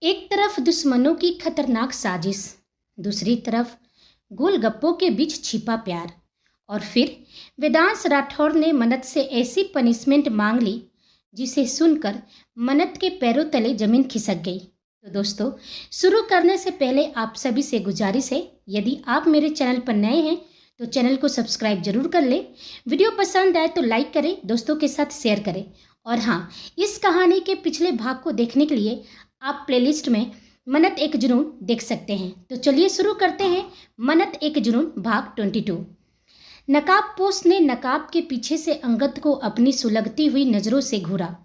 एक तरफ दुश्मनों की खतरनाक साजिश, दूसरी तरफ गोलगप्पों के बीच छिपा प्यार। और फिर वेदांश राठौर ने मन्नत से ऐसी पनिशमेंट मांग ली जिसे सुनकर मन्नत के पैरों तले जमीन खिसक गई। तो दोस्तों, शुरू करने से पहले आप सभी से गुजारिश है, यदि आप मेरे चैनल पर नए हैं तो चैनल को सब्सक्राइब जरूर कर लें। वीडियो पसंद आए तो लाइक करें, दोस्तों के साथ शेयर करें। और हाँ, इस कहानी के पिछले भाग को देखने के लिए आप प्लेलिस्ट में मन्नत एक जुनून देख सकते हैं। तो चलिए शुरू करते हैं मन्नत एक जुनून भाग 22। नकाबपोश ने नकाब के पीछे से अंगद को अपनी सुलगती हुई नजरों से घूरा।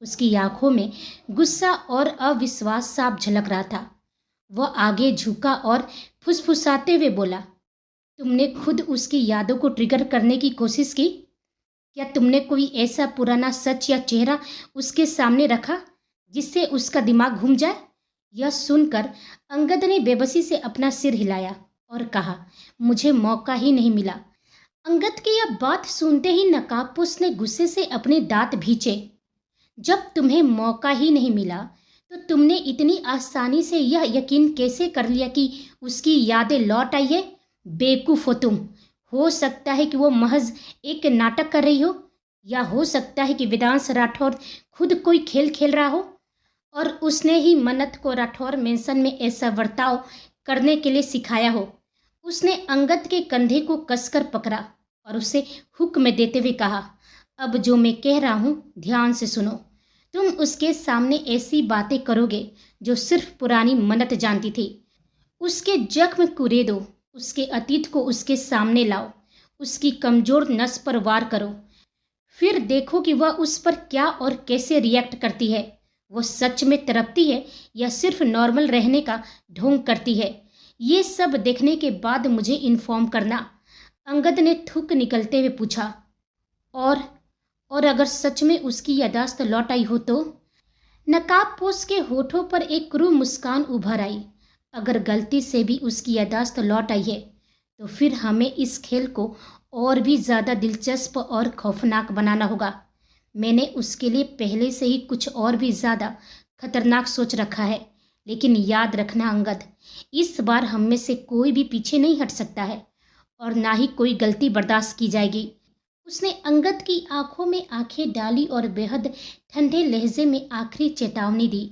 उसकी आंखों में गुस्सा और अविश्वास साफ झलक रहा था। वह आगे झुका और फुसफुसाते हुए बोला, तुमने खुद उसकी यादों को ट्रिगर करने की कोशिश की? क्या तुमने कोई ऐसा पुराना सच या चेहरा उसके सामने रखा जिससे उसका दिमाग घूम जाए? यह सुनकर अंगद ने बेबसी से अपना सिर हिलाया और कहा, मुझे मौका ही नहीं मिला। अंगद की यह बात सुनते ही नकाबपोश ने गुस्से से अपने दांत भींचे। जब तुम्हें मौका ही नहीं मिला तो तुमने इतनी आसानी से यह यकीन कैसे कर लिया कि उसकी यादें लौट आई है? बेवकूफ हो तुम। हो सकता है कि वो महज एक नाटक कर रही हो, या हो सकता है कि वेदांश राठौर खुद कोई खेल खेल रहा हो और उसने ही मन्नत को राठौर मेंशन में ऐसा बर्ताव करने के लिए सिखाया हो। उसने अंगद के कंधे को कसकर पकड़ा और उसे हुक्म देते हुए कहा, अब जो मैं कह रहा हूँ ध्यान से सुनो। तुम उसके सामने ऐसी बातें करोगे जो सिर्फ पुरानी मन्नत जानती थी। उसके जख्म कुरेदो, उसके अतीत को उसके सामने लाओ, उसकी कमजोर नस पर वार करो, फिर देखो कि वह उस पर क्या और कैसे रिएक्ट करती है। वो सच में तड़पती है या सिर्फ नॉर्मल रहने का ढोंग करती है। ये सब देखने के बाद मुझे इन्फॉर्म करना। अंगद ने थूक निकलते हुए पूछा, और अगर सच में उसकी यादाश्त लौट आई हो तो? नकाबपोश के होठों पर एक क्रूर मुस्कान उभर आई। अगर गलती से भी उसकी यादाश्त लौट आई है तो फिर हमें इस खेल को और भी ज़्यादा दिलचस्प और खौफनाक बनाना होगा। मैंने उसके लिए पहले से ही कुछ और भी ज़्यादा खतरनाक सोच रखा है। लेकिन याद रखना अंगद, इस बार हम में से कोई भी पीछे नहीं हट सकता है और ना ही कोई गलती बर्दाश्त की जाएगी। उसने अंगद की आंखों में आंखें डाली और बेहद ठंडे लहजे में आखिरी चेतावनी दी,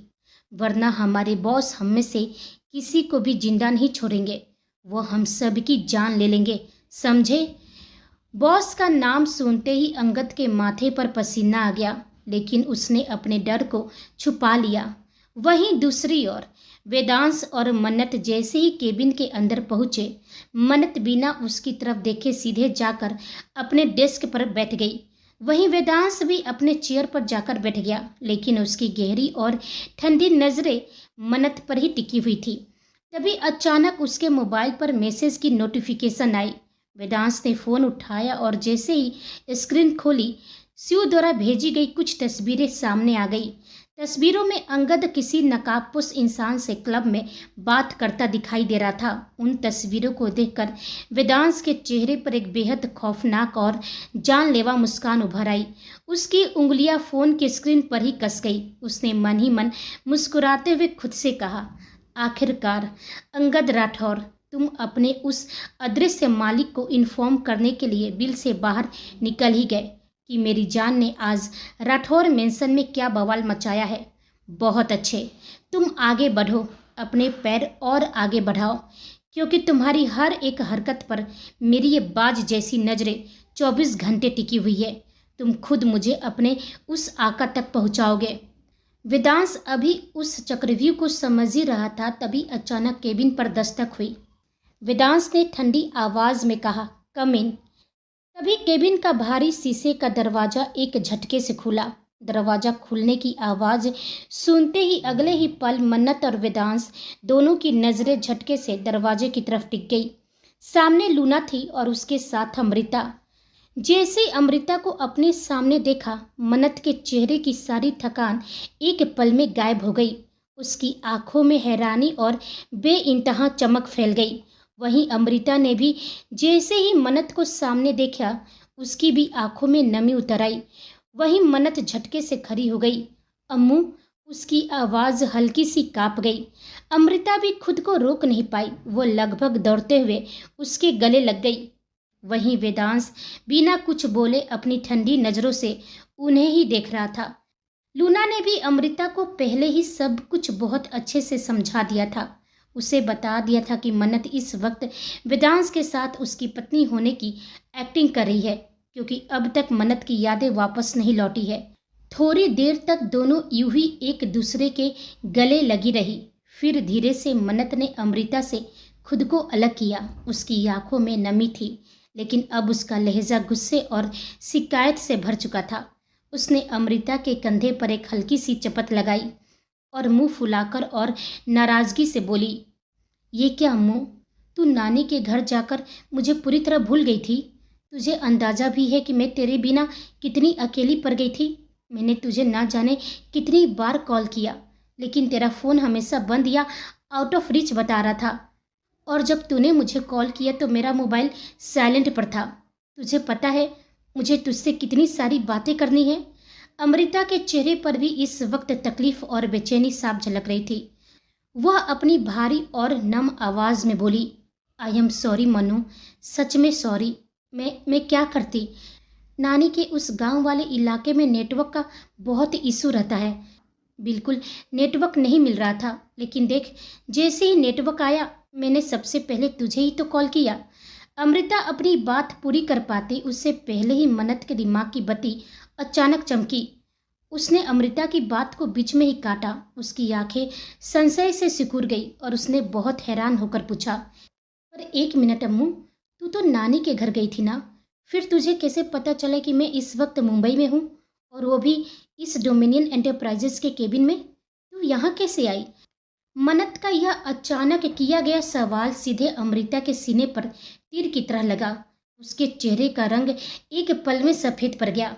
वरना हमारे बॉस हम में से किसी को भी जिंदा नहीं छोड़ेंगे। वो हम सब की जान ले लेंगे, समझे? बॉस का नाम सुनते ही अंगद के माथे पर पसीना आ गया, लेकिन उसने अपने डर को छुपा लिया। वहीं दूसरी ओर वेदांश और मन्नत जैसे ही केबिन के अंदर पहुंचे, मन्नत बिना उसकी तरफ देखे सीधे जाकर अपने डेस्क पर बैठ गई। वहीं वेदांश भी अपने चेयर पर जाकर बैठ गया, लेकिन उसकी गहरी और ठंडी नजरें मन्नत पर ही टिकी हुई थी। तभी अचानक उसके मोबाइल पर मैसेज की नोटिफिकेशन आई। वेदांश ने फ़ोन उठाया और जैसे ही स्क्रीन खोली, शिव द्वारा भेजी गई कुछ तस्वीरें सामने आ गई। तस्वीरों में अंगद किसी नकाबपोश इंसान से क्लब में बात करता दिखाई दे रहा था। उन तस्वीरों को देखकर वेदांश के चेहरे पर एक बेहद खौफनाक और जानलेवा मुस्कान उभर आई। उसकी उंगलियां फ़ोन की स्क्रीन पर ही कस गई। उसने मन ही मन मुस्कुराते हुए खुद से कहा, आखिरकार अंगद राठौर, तुम अपने उस अदृश्य मालिक को इन्फॉर्म करने के लिए बिल से बाहर निकल ही गए कि मेरी जान ने आज राठौर मेंशन में क्या बवाल मचाया है। बहुत अच्छे, तुम आगे बढ़ो, अपने पैर और आगे बढ़ाओ, क्योंकि तुम्हारी हर एक हरकत पर मेरी ये बाज जैसी नज़रें 24 घंटे टिकी हुई है। तुम खुद मुझे अपने उस आका तक पहुँचाओगे। वेदांश अभी उस चक्रव्यूह को समझ ही रहा था, तभी अचानक केबिन पर दस्तक हुई। वेदांश ने ठंडी आवाज में कहा, कम इन। तभी केबिन का भारी शीशे का दरवाजा एक झटके से खुला। दरवाजा खुलने की आवाज सुनते ही अगले ही पल मन्नत और वेदांश दोनों की नजरें झटके से दरवाजे की तरफ टिक गई। सामने लूना थी और उसके साथ अमृता। जैसे अमृता को अपने सामने देखा, मन्नत के चेहरे की सारी थकान एक पल में गायब हो गई। उसकी आंखों में हैरानी और बेइंतहा चमक फैल गई। वहीं अमृता ने भी जैसे ही मन्नत को सामने देखा, उसकी भी आंखों में नमी उतर आई। वहीं मन्नत झटके से खड़ी हो गई। अम्मू, उसकी आवाज़ हल्की सी काँप गई। अमृता भी खुद को रोक नहीं पाई। वो लगभग दौड़ते हुए उसके गले लग गई। वहीं वेदांश बिना कुछ बोले अपनी ठंडी नज़रों से उन्हें ही देख रहा था। लूना ने भी अमृता को पहले ही सब कुछ बहुत अच्छे से समझा दिया था। उसे बता दिया था कि मन्नत इस वक्त वेदांश के साथ उसकी पत्नी होने की एक्टिंग कर रही है, क्योंकि अब तक मन्नत की यादें वापस नहीं लौटी है। थोड़ी देर तक दोनों यूं ही एक दूसरे के गले लगी रही। फिर धीरे से मन्नत ने अमृता से खुद को अलग किया। उसकी आंखों में नमी थी, लेकिन अब उसका लहजा गुस्से और शिकायत से भर चुका था। उसने अमृता के कंधे पर एक हल्की सी चपत लगाई और मुंह फुलाकर और नाराजगी से बोली, ये क्या अम्मू, तू नानी के घर जाकर मुझे पूरी तरह भूल गई थी? तुझे अंदाज़ा भी है कि मैं तेरे बिना कितनी अकेली पड़ गई थी? मैंने तुझे ना जाने कितनी बार कॉल किया, लेकिन तेरा फ़ोन हमेशा बंद या आउट ऑफ रीच बता रहा था। और जब तूने मुझे कॉल किया तो मेरा मोबाइल साइलेंट पर था। तुझे पता है मुझे तुझसे कितनी सारी बातें करनी है। अमृता के चेहरे पर भी इस वक्त तकलीफ और बेचैनी साफ झलक रही थी। वह अपनी भारी और नम आवाज़ में बोली, आई एम सॉरी मनु, सच में सॉरी। मैं क्या करती? नानी के उस गांव वाले इलाके में नेटवर्क का बहुत इशू रहता है। बिल्कुल नेटवर्क नहीं मिल रहा था, लेकिन देख, जैसे ही नेटवर्क आया मैंने सबसे पहले तुझे ही तो कॉल किया। अमृता अपनी बात पूरी कर पाती उससे पहले ही मन्नत के दिमाग की बत्ती अचानक चमकी। उसने अमृता की बात को बीच में ही काटा। उसकी आंखें संशय से सिकुड़ गई और उसने बहुत हैरान होकर पूछा, पर एक मिनट अम्मू, तू तो नानी के घर गई थी ना? फिर तुझे कैसे पता चला कि मैं इस वक्त मुंबई में हूँ, और वो भी इस डोमिनियन एंटरप्राइजेस के केबिन में? तू यहाँ कैसे आई? मन्नत का यह अचानक किया गया सवाल सीधे अमृता के सीने पर तीर की तरह लगा। उसके चेहरे का रंग एक पल में सफ़ेद पड़ गया।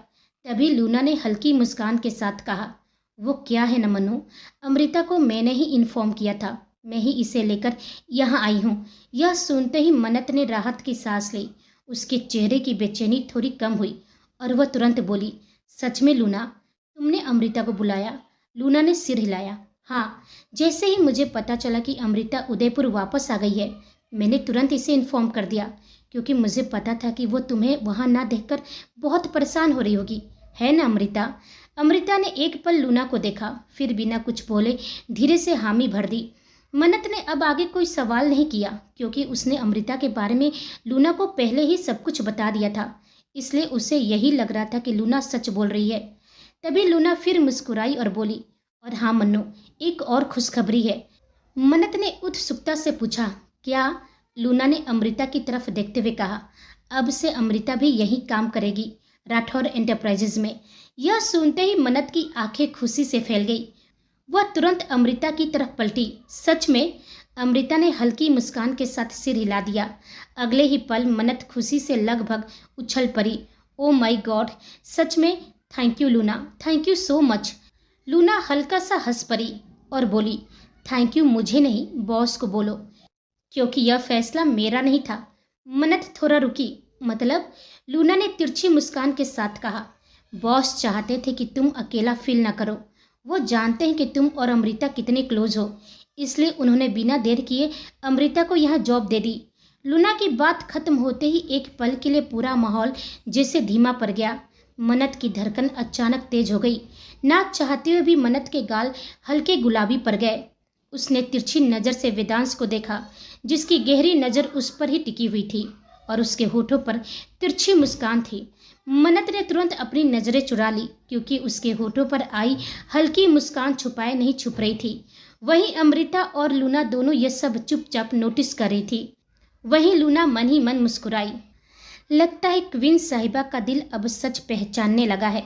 तभी लूना ने हल्की मुस्कान के साथ कहा, वो क्या है न मनु, अमृता को मैंने ही इन्फॉर्म किया था। मैं ही इसे लेकर यहाँ आई हूँ। यह सुनते ही मन्नत ने राहत की सांस ली। उसके चेहरे की बेचैनी थोड़ी कम हुई और वह तुरंत बोली, सच में लूना, तुमने अमृता को बुलाया? लूना ने सिर हिलाया। हाँ, जैसे ही मुझे पता चला कि अमृता उदयपुर वापस आ गई है, मैंने तुरंत इसे इन्फॉर्म कर दिया, क्योंकि मुझे पता था कि वो तुम्हें वहाँ ना देखकर बहुत परेशान हो रही होगी, है ना अमृता? अमृता ने एक पल लूना को देखा, फिर बिना कुछ बोले धीरे से हामी भर दी। मन्नत ने अब आगे कोई सवाल नहीं किया, क्योंकि उसने अमृता के बारे में लूना को पहले ही सब कुछ बता दिया था। इसलिए उसे यही लग रहा था कि लूना सच बोल रही है। तभी लूना फिर मुस्कुराई और बोली, और हाँ मन्नू, एक और खुशखबरी है। मन्नत ने उत्सुकता से पूछा, क्या? लूना ने अमृता की तरफ देखते हुए कहा, अब से अमृता भी यही काम करेगी, राठौर एंटरप्राइजेज में। यह सुनते ही मन्नत की आंखें खुशी से फैल गई। वह तुरंत अमृता की तरफ पलटी। सच में? अमृता ने हल्की मुस्कान के साथ सिर हिला दिया। अगले ही पल मन्नत खुशी से लगभग उछल पड़ी। ओ माय गॉड, सच में? Thank you Luna, thank you so much. Luna हल्का सा हंस पड़ी और बोली, थैंक यू मुझे नहीं, बॉस को बोलो, क्योंकि यह फैसला मेरा नहीं था। मन्नत थोड़ा रुकी। मतलब? लूना ने तिरछी मुस्कान के साथ कहा, बॉस चाहते थे कि तुम अकेला फील ना करो। वो जानते हैं कि तुम और अमृता कितने क्लोज हो, इसलिए उन्होंने बिना देर किए अमृता को यहाँ जॉब दे दी। लूना की बात खत्म होते ही एक पल के लिए पूरा माहौल जैसे धीमा पड़ गया। मन्नत की धड़कन अचानक तेज हो गई। ना चाहते हुए भी मन्नत के गाल हल्के गुलाबी पड़ गए। उसने तिरछी नज़र से वेदांश को देखा, जिसकी गहरी नज़र उस पर ही टिकी हुई थी और उसके होठों पर तिरछी मुस्कान थी। मन्नत ने तुरंत अपनी नज़रें चुरा ली, क्योंकि उसके होठों पर आई हल्की मुस्कान छुपाए नहीं छुप रही थी। वहीं अमृता और लूना दोनों ये सब चुपचाप नोटिस कर रही थी। वहीं लूना मन ही मन मुस्कुराई। लगता है क्वीन साहिबा का दिल अब सच पहचानने लगा है,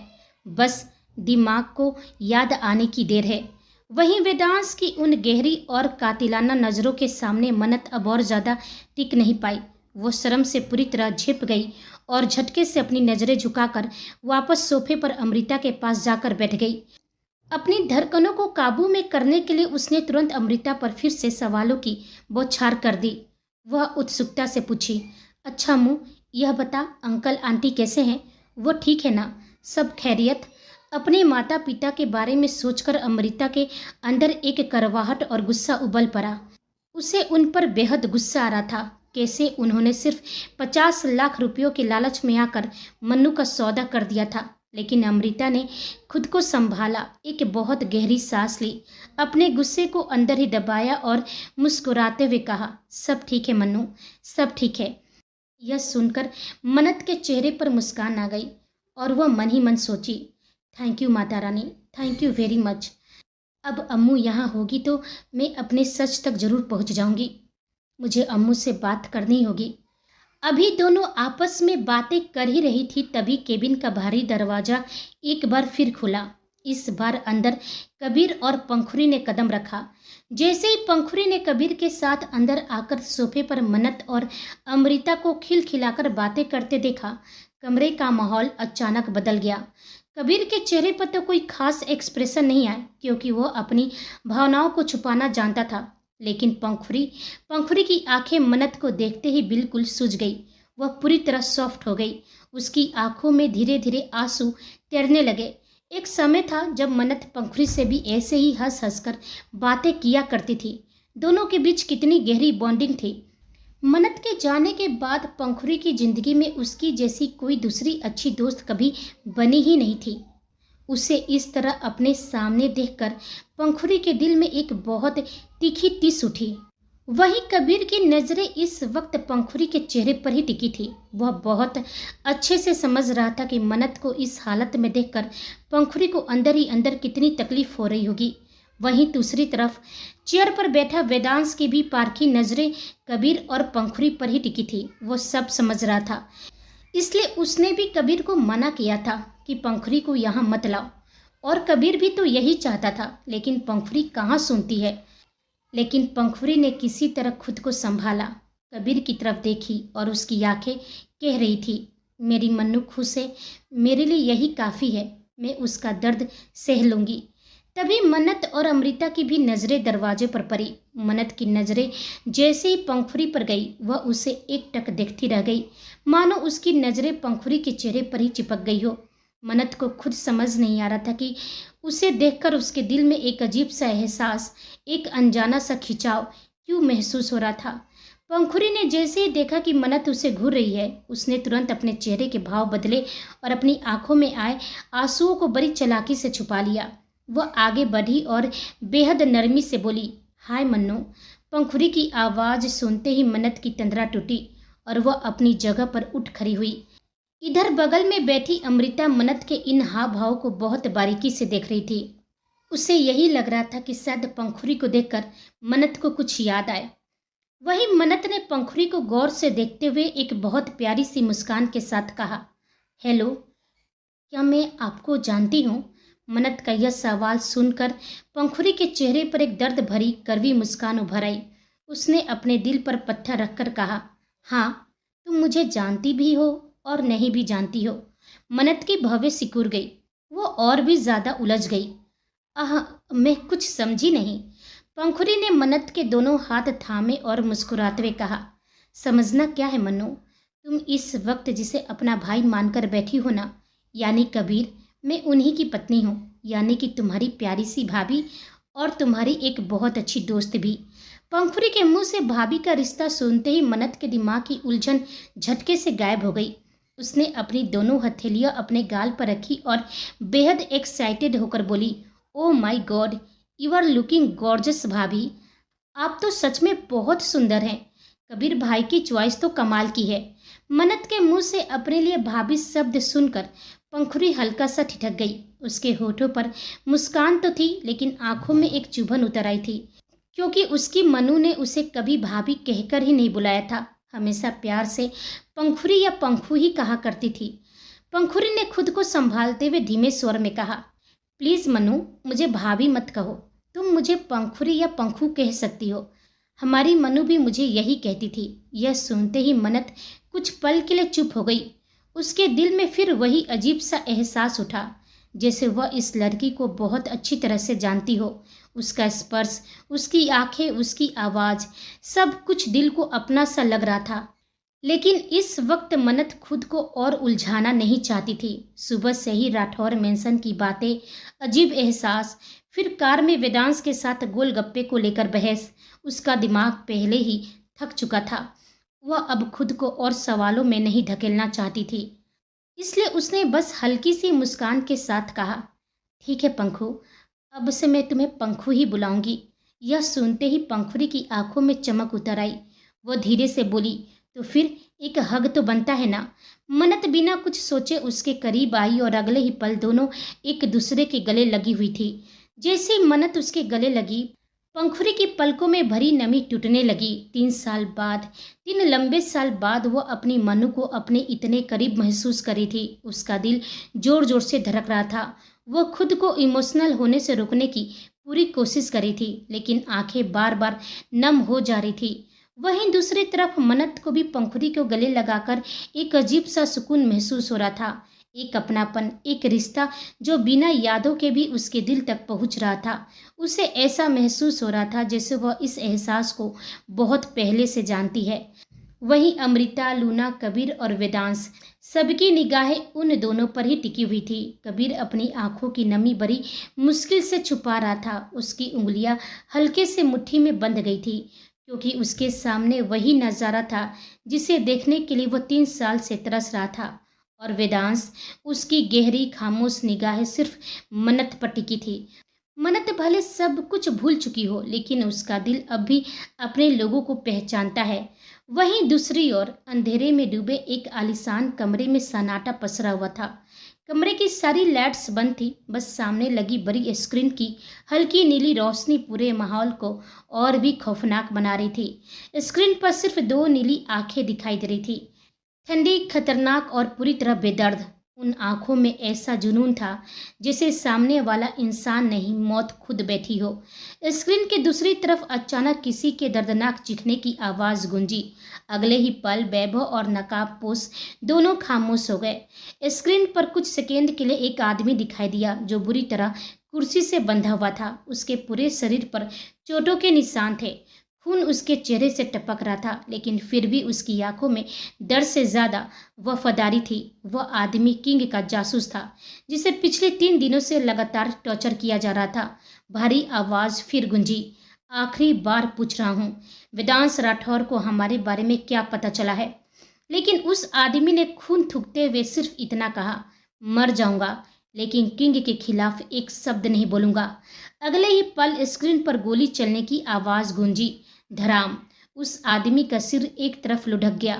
बस दिमाग को याद आने की देर है। वहीं वेदांश की उन गहरी और कातिलाना नज़रों के सामने मन्नत अब और ज़्यादा टिक नहीं पाई। वो शर्म से पूरी तरह झिप गई और झटके से अपनी नज़रें झुकाकर वापस सोफे पर अमृता के पास जाकर बैठ गई। अपनी धड़कनों को काबू में करने के लिए उसने तुरंत अमृता पर फिर से सवालों की बौछार कर दी। वह उत्सुकता से पूछी, अच्छा मुँह, यह बता, अंकल आंटी कैसे हैं? वो ठीक है ना? सब खैरियत? अपने माता पिता के बारे में सोचकर अमृता के अंदर एक करवाहट और गुस्सा उबल पड़ा। उसे उन पर बेहद गुस्सा आ रहा था। कैसे उन्होंने सिर्फ 50 लाख रुपयों के लालच में आकर मन्नू का सौदा कर दिया था। लेकिन अमृता ने खुद को संभाला, एक बहुत गहरी सांस ली, अपने गुस्से को अंदर ही दबाया और मुस्कुराते हुए कहा, सब ठीक है मन्नू, सब ठीक है। यह सुनकर मन्नत के चेहरे पर मुस्कान आ गई और वह मन ही मन सोची, thank you Mata Rani, thank you very much. अब अम्मू यहाँ होगी तो मैं अपने सच तक जरूर पहुँच जाऊंगी। मुझे अम्मू से बात करनी होगी। अभी दोनों आपस में बातें कर ही रही थी, तभी केबिन का भारी दरवाजा एक बार फिर खुला। इस बार अंदर कबीर और पंखुरी ने कदम रखा। जैसे ही पंखुरी ने कबीर के साथ अंदर आकर सोफे पर मन्नत और अमृता को खिलखिलाकर बातें करते देखा, कमरे का माहौल अचानक बदल गया। कबीर के चेहरे पर तो कोई खास एक्सप्रेशन नहीं आया, क्योंकि वह अपनी भावनाओं को छुपाना जानता था। लेकिन पंखुरी की आंखें मन्नत को देखते ही बिल्कुल सूज गई। वह पूरी तरह सॉफ्ट हो गई। उसकी आंखों में धीरे धीरे आंसू तैरने लगे। एक समय था जब मन्नत पंखुरी से भी ऐसे ही हंस हंस कर बातें किया करती थी। दोनों के बीच कितनी गहरी बॉन्डिंग थी। मन्नत के जाने के बाद पंखुरी की जिंदगी में उसकी जैसी कोई दूसरी अच्छी दोस्त कभी बनी ही नहीं थी। उसे इस तरह अपने सामने देखकर पंखुरी के दिल में एक बहुत तीखी टिस उठी। वहीं कबीर की नजरें इस वक्त पंखुरी के चेहरे पर ही टिकी थी। वह बहुत अच्छे से समझ रहा था कि मन्नत को इस हालत में देखकर पंखुरी को अंदर ही अंदर कितनी तकलीफ हो रही होगी। वहीं दूसरी तरफ चेयर पर बैठा वेदांश की भी पारखी नजरें कबीर और पंखुरी पर ही टिकी थी। वो सब समझ रहा था, इसलिए उसने भी कबीर को मना किया था कि पंखुरी को यहाँ मत लाओ। और कबीर भी तो यही चाहता था, लेकिन पंखुरी कहाँ सुनती है। लेकिन पंखुरी ने किसी तरह खुद को संभाला, कबीर की तरफ देखी और उसकी आंखें कह रही थी, मेरी मन्नू खुश है, मेरे लिए यही काफ़ी है, मैं उसका दर्द सह लूँगी। तभी मन्नत और अमृता की भी नज़रें दरवाजे पर पड़ी। मन्नत की नज़रें जैसे ही पंखुरी पर गई, वह उसे एकटक देखती रह गई, मानो उसकी नज़रें पंखुरी के चेहरे पर ही चिपक गई हो। मन्नत को खुद समझ नहीं आ रहा था कि उसे देखकर उसके दिल में एक अजीब सा एहसास, एक अनजाना सा खिंचाव क्यों महसूस हो रहा था। पंखुरी ने जैसे ही देखा कि मन्नत उसे घूर रही है, उसने तुरंत अपने चेहरे के भाव बदले और अपनी आंखों में आए आंसुओं को बड़ी चालाकी से छुपा लिया। वह आगे बढ़ी और बेहद नरमी से बोली, हाय मन्नू। पंखुरी की आवाज़ सुनते ही मन्नत की तंद्रा टूटी और वह अपनी जगह पर उठ खड़ी हुई। इधर बगल में बैठी अमृता मन्नत के इन हाव भाव को बहुत बारीकी से देख रही थी। उसे यही लग रहा था कि शायद पंखुरी को देखकर मन्नत को कुछ याद आए। वहीं मन्नत ने पंखुरी को गौर से देखते हुए एक बहुत प्यारी सी मुस्कान के साथ कहा, हेलो, क्या मैं आपको जानती हूँ? मन्नत का यह सवाल सुनकर पंखुरी के चेहरे पर एक दर्द भरी कड़वी मुस्कान उभर आई। उसने अपने दिल पर पत्थर रखकर कहा, हाँ, तुम मुझे जानती भी हो और नहीं भी जानती हो। मन्नत की भवें सिकुड़ गई। वो और भी ज़्यादा उलझ गई। मैं कुछ समझी नहीं। पंखुरी ने मन्नत के दोनों हाथ थामे और मुस्कुराते हुए कहा, समझना क्या है मन्नू, तुम इस वक्त जिसे अपना भाई मानकर बैठी हो ना, यानी कबीर, मैं उन्हीं की पत्नी हूँ, यानी कि तुम्हारी प्यारी सी भाभी और तुम्हारी एक बहुत अच्छी दोस्त भी। पंखुरी के मुंह से भाभी का रिश्ता सुनते ही मन्नत के दिमाग की उलझन झटके से गायब हो गई। उसने अपनी दोनों हथेलियां अपने गाल पर रखी और बेहद एक्साइटेड होकर बोली, oh my God, you are looking gorgeous bhabhi, आप तो सच में बहुत सुंदर हैं। कबीर भाई की चॉइस तो कमाल की है। मन्नत के मुंह से अपने लिए भाभी शब्द सुनकर पंखुरी हल्का सा ठिठक गई। उसके होठों पर मुस्कान तो थी, लेकिन आंखों में एक चुभन उतर आई थी, क्योंकि उसकी मनु ने उसे कभी भाभी कहकर ही नहीं बुलाया था। हमेशा प्यार से पंखुरी या पंखू ही कहा करती थी। पंखुरी ने खुद को संभालते हुए धीमे स्वर में कहा, प्लीज़ मनु, मुझे भाभी मत कहो, तुम मुझे पंखुरी या पंखू कह सकती हो। हमारी मनु भी मुझे यही कहती थी। यह सुनते ही मन्नत कुछ पल के लिए चुप हो गई। उसके दिल में फिर वही अजीब सा एहसास उठा, जैसे वह इस लड़की को बहुत अच्छी तरह से जानती हो। उसका स्पर्श, उसकी आंखें, उसकी आवाज़, सब कुछ दिल को अपना सा लग रहा था। लेकिन इस वक्त मन्नत खुद को और उलझाना नहीं चाहती थी। सुबह से ही राठौर मेंशन की बातें, अजीब एहसास, फिर कार में वेदांश के साथ गोलगप्पे को लेकर बहस। उसका दिमाग पहले ही थक चुका था। वह अब खुद को और सवालों में नहीं ढकेलना चाहती थी। इसलिए उसने बस हल्की सी मुस्कान के साथ कहा, ठीक है पंखू, अब से मैं तुम्हें पंखू ही बुलाऊंगी। यह सुनते ही पंखुड़ी की आंखों में चमक उतर आई। वह धीरे से बोली, तो फिर एक हग तो बनता है ना। मन्नत बिना कुछ सोचे उसके करीब आई और अगले ही पल दोनों एक दूसरे के गले लगी हुई थी। जैसे ही मन्नत उसके गले लगी, पंखुड़ी की पलकों में भरी नमी टूटने लगी। 3 साल बाद, 3 लंबे साल बाद वह अपनी मनु को अपने इतने करीब महसूस करी थी। उसका दिल जोर जोर से धड़क रहा था। वह खुद को इमोशनल होने से रोकने की पूरी कोशिश करी थी, लेकिन आंखें बार बार नम हो जा रही थी। वहीं दूसरी तरफ मन्नत को भी पंखुड़ी को गले लगाकर एक अजीब सा सुकून महसूस हो रहा था। एक अपनापन, एक रिश्ता जो बिना यादों के भी उसके दिल तक पहुंच रहा था। उसे ऐसा महसूस हो रहा था जैसे वह इस एहसास को बहुत पहले से जानती है। वहीं अमृता, लूना, कबीर और वेदांश, सबकी निगाहें उन दोनों पर ही टिकी हुई थी। कबीर अपनी आंखों की नमी बड़ी मुश्किल से छुपा रहा था। उसकी उंगलियां हल्के से मुट्ठी में बंध गई थी, क्योंकि उसके सामने वही नजारा था जिसे देखने के लिए वह 3 साल से तरस रहा था। और वेदांश, उसकी गहरी खामोश निगाहें सिर्फ मन्नत पर टिकी थी। मन्नत भले सब कुछ भूल चुकी हो, लेकिन उसका दिल अब भी अपने लोगों को पहचानता है। वहीं दूसरी ओर अंधेरे में डूबे एक आलीशान कमरे में सन्नाटा पसरा हुआ था। कमरे की सारी लाइट्स बंद थी। बस सामने लगी बड़ी स्क्रीन की हल्की नीली रोशनी पूरे माहौल को और भी खौफनाक बना रही थी। स्क्रीन पर सिर्फ दो नीली आंखें दिखाई दे रही थी, ठंडी, खतरनाक और पूरी तरह बेदर्द। उन आंखों में ऐसा जुनून था जैसे सामने वाला इंसान नहीं, मौत खुद बैठी हो। स्क्रीन के दूसरी तरफ अचानक किसी के दर्दनाक चीखने की आवाज गूंजी। अगले ही पल वैभव और नकाबपोश दोनों खामोश हो गए। स्क्रीन पर कुछ सेकेंड के लिए एक आदमी दिखाई दिया जो बुरी तरह कुर्सी से बंधा हुआ था। उसके पूरे शरीर पर चोटों के निशान थे। खून उसके चेहरे से टपक रहा था, लेकिन फिर भी उसकी आंखों में डर से ज्यादा वफादारी थी। वह आदमी किंग का जासूस था, जिसे पिछले 3 दिनों से लगातार टॉर्चर किया जा रहा था। भारी आवाज फिर गूंजी, आखिरी बार पूछ रहा हूँ, वेदांश राठौर को हमारे बारे में क्या पता चला है? लेकिन उस आदमी ने खून थूकते हुए सिर्फ इतना कहा, मर जाऊंगा, लेकिन किंग के खिलाफ एक शब्द नहीं बोलूंगा। अगले ही पल स्क्रीन पर गोली चलने की आवाज गूंजी। धड़ाम, उस आदमी का सिर एक तरफ लुढ़क गया।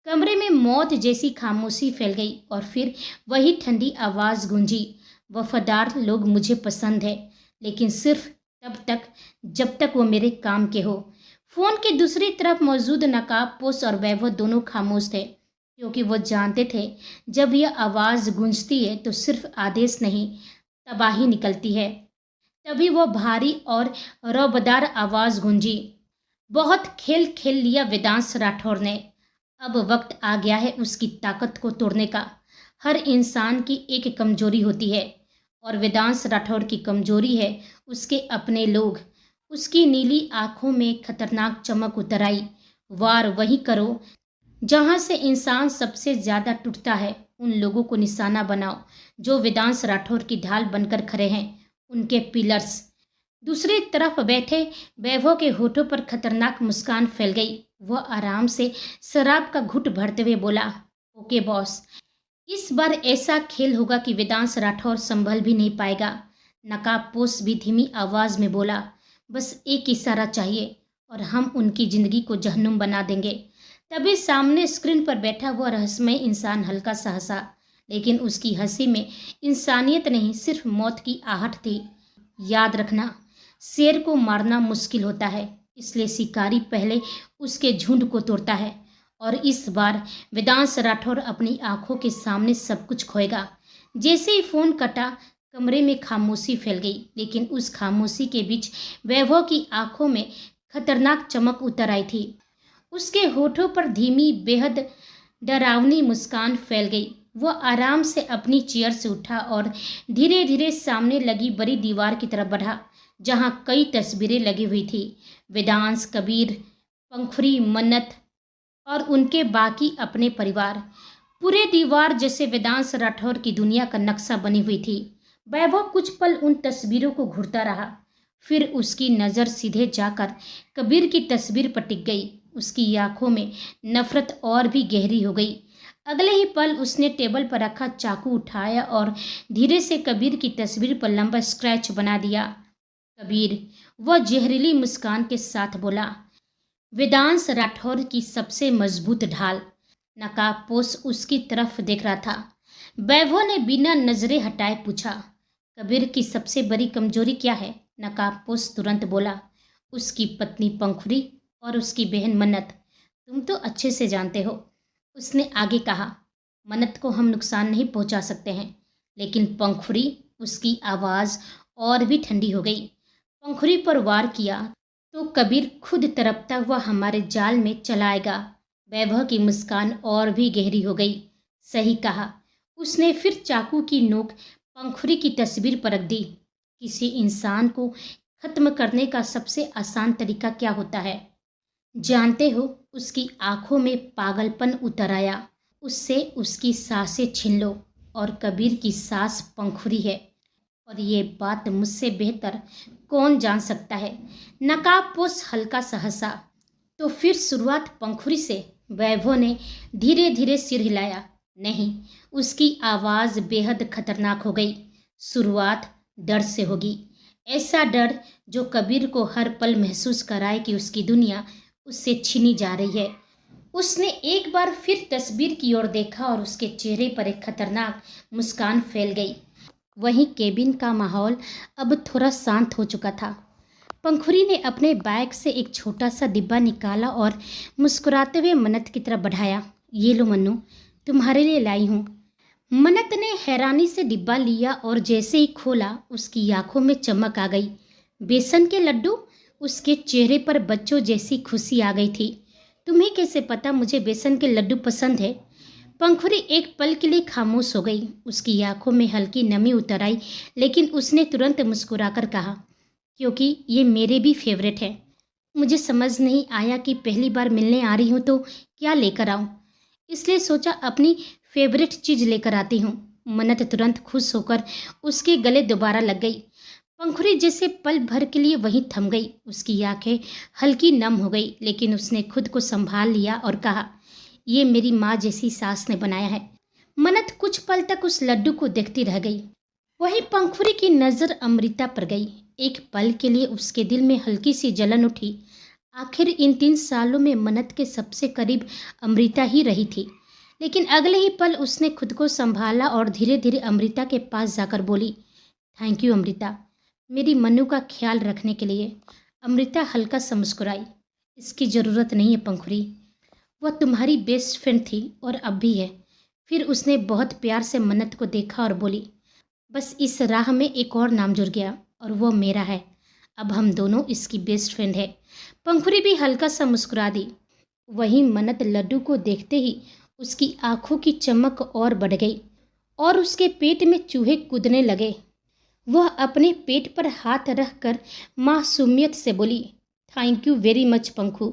कमरे में मौत जैसी खामोशी फैल गई और फिर वही ठंडी आवाज गूंजी, वफादार लोग मुझे पसंद है, लेकिन सिर्फ तब तक जब तक वो मेरे काम के हो। फोन के दूसरी तरफ मौजूद नकाबपोश और वैभव दोनों खामोश थे, क्योंकि वो जानते थे जब यह आवाज गूंजती है तो सिर्फ आदेश नहीं, तबाही निकलती है। तभी वो भारी और रौबदार आवाज गूंजी, बहुत खेल खेल लिया वेदांश राठौर ने। अब वक्त आ गया है उसकी ताकत को तोड़ने का। हर इंसान की एक कमजोरी होती है, और वेदांश राठौर की कमजोरी है उसके अपने लोग। उसकी नीली आंखों में खतरनाक चमक उतर आई। वार वही करो जहां से इंसान सबसे ज्यादा टूटता है। उन लोगों को निशाना बनाओ जो वेदांश राठौर की ढाल बनकर खड़े हैं, उनके पिलर्स। दूसरी तरफ बैठे वैभव के होठों पर खतरनाक मुस्कान फैल गई। वह आराम से शराब का घुट भरते हुए बोला, ओके बॉस, इस बार ऐसा खेल होगा कि वेदांश राठौर संभल भी नहीं पाएगा। नकाबपोश भी धीमी आवाज में बोला, बस एक इशारा चाहिए और हम उनकी जिंदगी को जहन्नुम बना देंगे। तभी सामने स्क्रीन पर बैठा हुआ रहस्यमय इंसान हल्का सा हंसा, लेकिन उसकी हंसी में इंसानियत नहीं, सिर्फ मौत की आहट थी। याद रखना, शेर को मारना मुश्किल होता है, इसलिए शिकारी पहले उसके झुंड को तोड़ता है। और इस बार वेदांश राठौर अपनी आंखों के सामने सब कुछ खोएगा। जैसे ही फोन कटा, कमरे में खामोशी फैल गई, लेकिन उस खामोशी के बीच वैभव की आंखों में खतरनाक चमक उतर आई थी। उसके होठों पर धीमी, बेहद डरावनी मुस्कान फैल गई। वह आराम से अपनी चेयर से उठा और धीरे धीरे सामने लगी बड़ी दीवार की तरफ बढ़ा, जहां कई तस्वीरें लगी हुई थी। वेदांश, कबीर, पंखुड़ी, मन्नत, और उनके बाकी अपने परिवार। पूरे दीवार जैसे वेदांश राठौर की दुनिया का नक्शा बनी हुई थी। वैभव कुछ पल उन तस्वीरों को घूरता रहा, फिर उसकी नज़र सीधे जाकर कबीर की तस्वीर पर टिक गई। उसकी आंखों में नफरत और भी गहरी हो गई। अगले ही पल उसने टेबल पर रखा चाकू उठाया और धीरे से कबीर की तस्वीर पर लंबा स्क्रैच बना दिया। कबीर, वह जहरीली मुस्कान के साथ बोला। वेदांश राठौर की सबसे मजबूत ढाल। नकाबपोश उसकी तरफ देख रहा था। वैभव ने बिना नजरें हटाए पूछा, कबीर की सबसे बड़ी कमजोरी क्या है? नकाबपोश तुरंत बोला, उसकी पत्नी पंखुरी और उसकी बहन मन्नत। तुम तो अच्छे से जानते हो। उसने आगे कहा, मन्नत को हम नुकसान नहीं पहुंचा सकते हैं, लेकिन पंखुरी। उसकी आवाज़ और भी ठंडी हो गई। पंखुरी पर वार किया तो कबीर खुद तड़पता हुआ हमारे जाल में चला आएगा। वैभव की मुस्कान और भी गहरी हो गई। सही कहा। उसने फिर चाकू की नोक पंखुरी की तस्वीर पर रख दी। किसी इंसान को खत्म करने का सबसे आसान तरीका क्या होता है? जानते हो? उसकी आंखों में पागलपन उतर आया। उससे उसकी सांसें छीन लो, और कबीर की सांस पंखुरी है, और ये बात मुझसे बेहतर कौन जान सकता है? नकाबपोश हल्का सा हंसा। तो फिर शुरुआत पंखुरी से? वैभव ने धीरे धीरे सिर हिलाया। नहीं, उसकी आवाज़ बेहद खतरनाक हो गई। शुरुआत डर से होगी। ऐसा डर जो कबीर को हर पल महसूस कराए कि उसकी दुनिया उससे छीनी जा रही है। उसने एक बार फिर तस्वीर की ओर देखा और उसके चेहरे पर एक खतरनाक मुस्कान फैल गई। वहीं केबिन का माहौल अब थोड़ा शांत हो चुका था। पंखुरी ने अपने बैग से एक छोटा सा डिब्बा निकाला और मुस्कुराते हुए मन्नत की तरफ बढ़ाया। ये लो मन्नू, तुम्हारे लिए लाई हूँ। मन्नत ने हैरानी से डिब्बा लिया और जैसे ही खोला उसकी आंखों में चमक आ गई। बेसन के लड्डू? उसके चेहरे पर बच्चों जैसी खुशी आ गई थी। तुम्हें कैसे पता मुझे बेसन के लड्डू पसंद है? पंखुरी एक पल के लिए खामोश हो गई। उसकी आंखों में हल्की नमी उतर आई, लेकिन उसने तुरंत मुस्कुराकर कहा, क्योंकि ये मेरे भी फेवरेट है। मुझे समझ नहीं आया कि पहली बार मिलने आ रही हूँ तो क्या लेकर आऊँ, इसलिए सोचा अपनी फेवरेट चीज़ लेकर आती हूँ। मन्नत तुरंत खुश होकर उसके गले दोबारा लग गई। पंखुरी जैसे पल भर के लिए वहीं थम गई। उसकी आंखें हल्की नम हो गई, लेकिन उसने खुद को संभाल लिया और कहा, ये मेरी माँ जैसी सास ने बनाया है। मन्नत कुछ पल तक उस लड्डू को देखती रह गई। वहीं पंखुरी की नज़र अमृता पर गई। एक पल के लिए उसके दिल में हल्की सी जलन उठी। आखिर इन 3 सालों में मन्नत के सबसे करीब अमृता ही रही थी। लेकिन अगले ही पल उसने खुद को संभाला और धीरे धीरे अमृता के पास जाकर बोली, थैंक यू अमृता, मेरी मन्नू का ख्याल रखने के लिए। अमृता हल्का सा मुस्कुराई। इसकी ज़रूरत नहीं है पंखुरी, वह तुम्हारी बेस्ट फ्रेंड थी और अब भी है। फिर उसने बहुत प्यार से मन्नत को देखा और बोली, बस इस राह में एक और नाम जुड़ गया और वो मेरा है। अब हम दोनों इसकी बेस्ट फ्रेंड है। पंखुरी भी हल्का सा मुस्कुरा दी। वहीं मन्नत लड्डू को देखते ही उसकी आंखों की चमक और बढ़ गई और उसके पेट में चूहे कूदने लगे। वह अपने पेट पर हाथ रख कर मासूमियत से बोली, थैंक यू वेरी मच पंखू।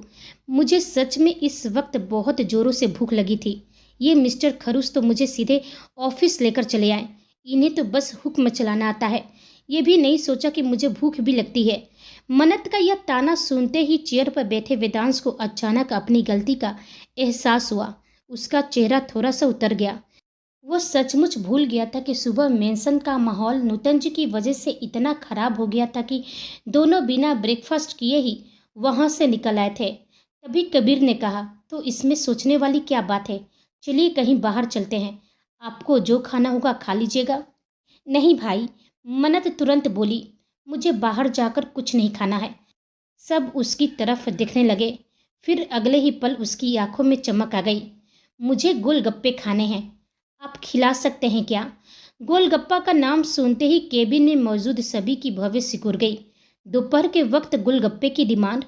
मुझे सच में इस वक्त बहुत ज़ोरों से भूख लगी थी। ये मिस्टर खरूस तो मुझे सीधे ऑफिस लेकर चले आए। इन्हें तो बस हुक्म चलाना आता है। ये भी नहीं सोचा कि मुझे भूख भी लगती है। मन्नत का यह ताना सुनते ही चेयर पर बैठे वेदांश को अचानक अपनी गलती का एहसास हुआ। उसका चेहरा थोड़ा सा उतर गया। वो सचमुच भूल गया था कि सुबह मेंशन का माहौल नूतन जी की वजह से इतना खराब हो गया था कि दोनों बिना ब्रेकफास्ट किए ही वहाँ से निकल आए थे। तभी कबीर ने कहा, तो इसमें सोचने वाली क्या बात है, चलिए कहीं बाहर चलते हैं, आपको जो खाना होगा खा लीजिएगा। नहीं भाई, मन्नत तुरंत बोली, मुझे बाहर जाकर कुछ नहीं खाना है। सब उसकी तरफ देखने लगे। फिर अगले ही पल उसकी आंखों में चमक आ गई। मुझे गोलगप्पे खाने हैं, आप खिला सकते हैं क्या? गोलगप्पा का नाम सुनते ही केबिन में मौजूद सभी की भवें सिकुड़ गई। दोपहर के वक्त गोलगप्पे की डिमांड।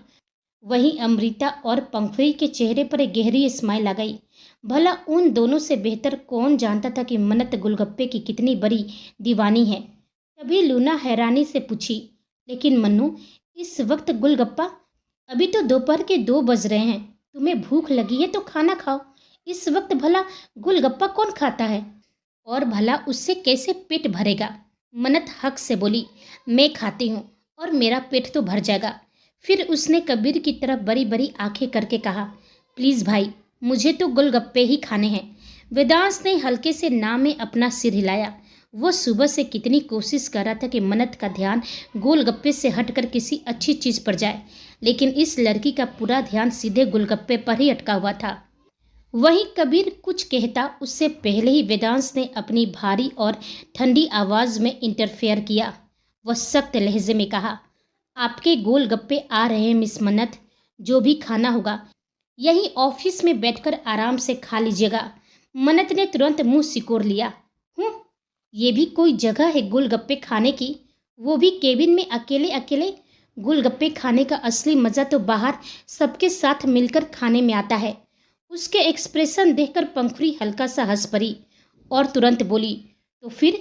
वहीं अमृता और पंखुरी के चेहरे पर एक गहरी स्माइल आ गई। भला उन दोनों से बेहतर कौन जानता था कि मन्नत गोलगप्पे की कितनी बड़ी दीवानी है। तभी लूना हैरानी से पूछी, लेकिन मन्नू, इस वक्त गोलगप्पा? अभी तो दोपहर के 2 बज रहे हैं। तुम्हें भूख लगी है तो खाना खाओ, इस वक्त भला गोलगप्पा कौन खाता है? और भला उससे कैसे पेट भरेगा? मन्नत हक से बोली, मैं खाती हूँ और मेरा पेट तो भर जाएगा। फिर उसने कबीर की तरफ बड़ी बड़ी आंखें करके कहा, प्लीज़ भाई, मुझे तो गोलगप्पे ही खाने हैं। वेदांश ने हल्के से ना में अपना सिर हिलाया। वो सुबह से कितनी कोशिश कर रहा था कि मन्नत का ध्यान गोलगप्पे से हटकर किसी अच्छी चीज़ पर जाए, लेकिन इस लड़की का पूरा ध्यान सीधे गोलगप्पे पर ही अटका हुआ था। वहीं कबीर कुछ कहता उससे पहले ही वेदांश ने अपनी भारी और ठंडी आवाज़ में इंटरफेयर किया। वह सख्त लहजे में कहा, आपके गोलगप्पे आ रहे हैं मिस मन्नत, जो भी खाना होगा यहीं ऑफिस में बैठकर आराम से खा लीजिएगा। मन्नत ने तुरंत मुंह सिकोड़ लिया। ये भी कोई जगह है गोलगप्पे खाने की, वो भी केबिन में अकेले अकेले? गोलगप्पे खाने का असली मज़ा तो बाहर सबके साथ मिलकर खाने में आता है। उसके एक्सप्रेशन देखकर पंखुड़ी हल्का सा हंस पड़ी और तुरंत बोली, तो फिर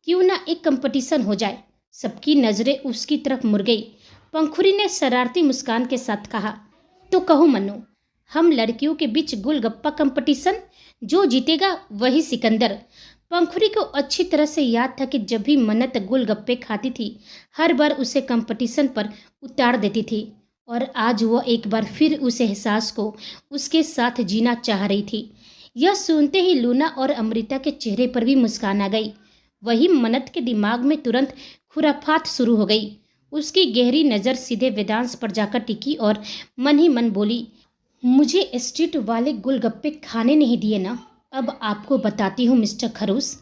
क्यों ना एक कंपटीशन हो जाए? सबकी नज़रें उसकी तरफ मुड़ गई। पंखुड़ी ने शरारती मुस्कान के साथ कहा, तो कहो मन्नू, हम लड़कियों के बीच गोलगप्पा कंपटीशन, जो जीतेगा वही सिकंदर। पंखुड़ी को अच्छी तरह से याद था कि जब भी मन्नत गोलगप्पे खाती थी हर बार उसे कंपटीशन पर उतार देती थी, और आज वो एक बार फिर उस एहसास को उसके साथ जीना चाह रही थी। यह सुनते ही लूना और अमृता के चेहरे पर भी मुस्कान आ गई। वही मन्नत के दिमाग में तुरंत खुराफात शुरू हो गई। उसकी गहरी नज़र सीधे वेदांश पर जाकर टिकी और मन ही मन बोली, मुझे स्ट्रीट वाले गोलगप्पे खाने नहीं दिए ना, अब आपको बताती हूँ मिस्टर खरूस।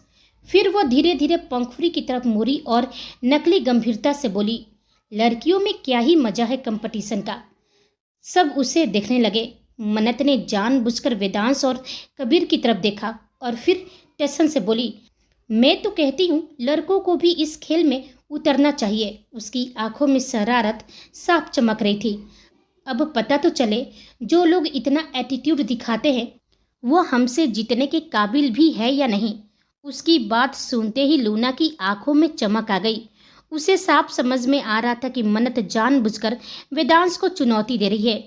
फिर वह धीरे धीरे पंखुड़ी की तरफ मुड़ी और नकली गंभीरता से बोली, लड़कियों में क्या ही मजा है कंपटीशन का। सब उसे देखने लगे। मन्नत ने जानबूझकर वेदांश और कबीर की तरफ देखा और फिर टेंशन से बोली, मैं तो कहती हूँ लड़कों को भी इस खेल में उतरना चाहिए। उसकी आंखों में शरारत साफ चमक रही थी। अब पता तो चले, जो लोग इतना एटीट्यूड दिखाते हैं वो हमसे जीतने के काबिल भी है या नहीं। उसकी बात सुनते ही लूना की आंखों में चमक आ गई। उसे साफ समझ में आ रहा था कि मन्नत जानबूझकर वेदांश को चुनौती दे रही है।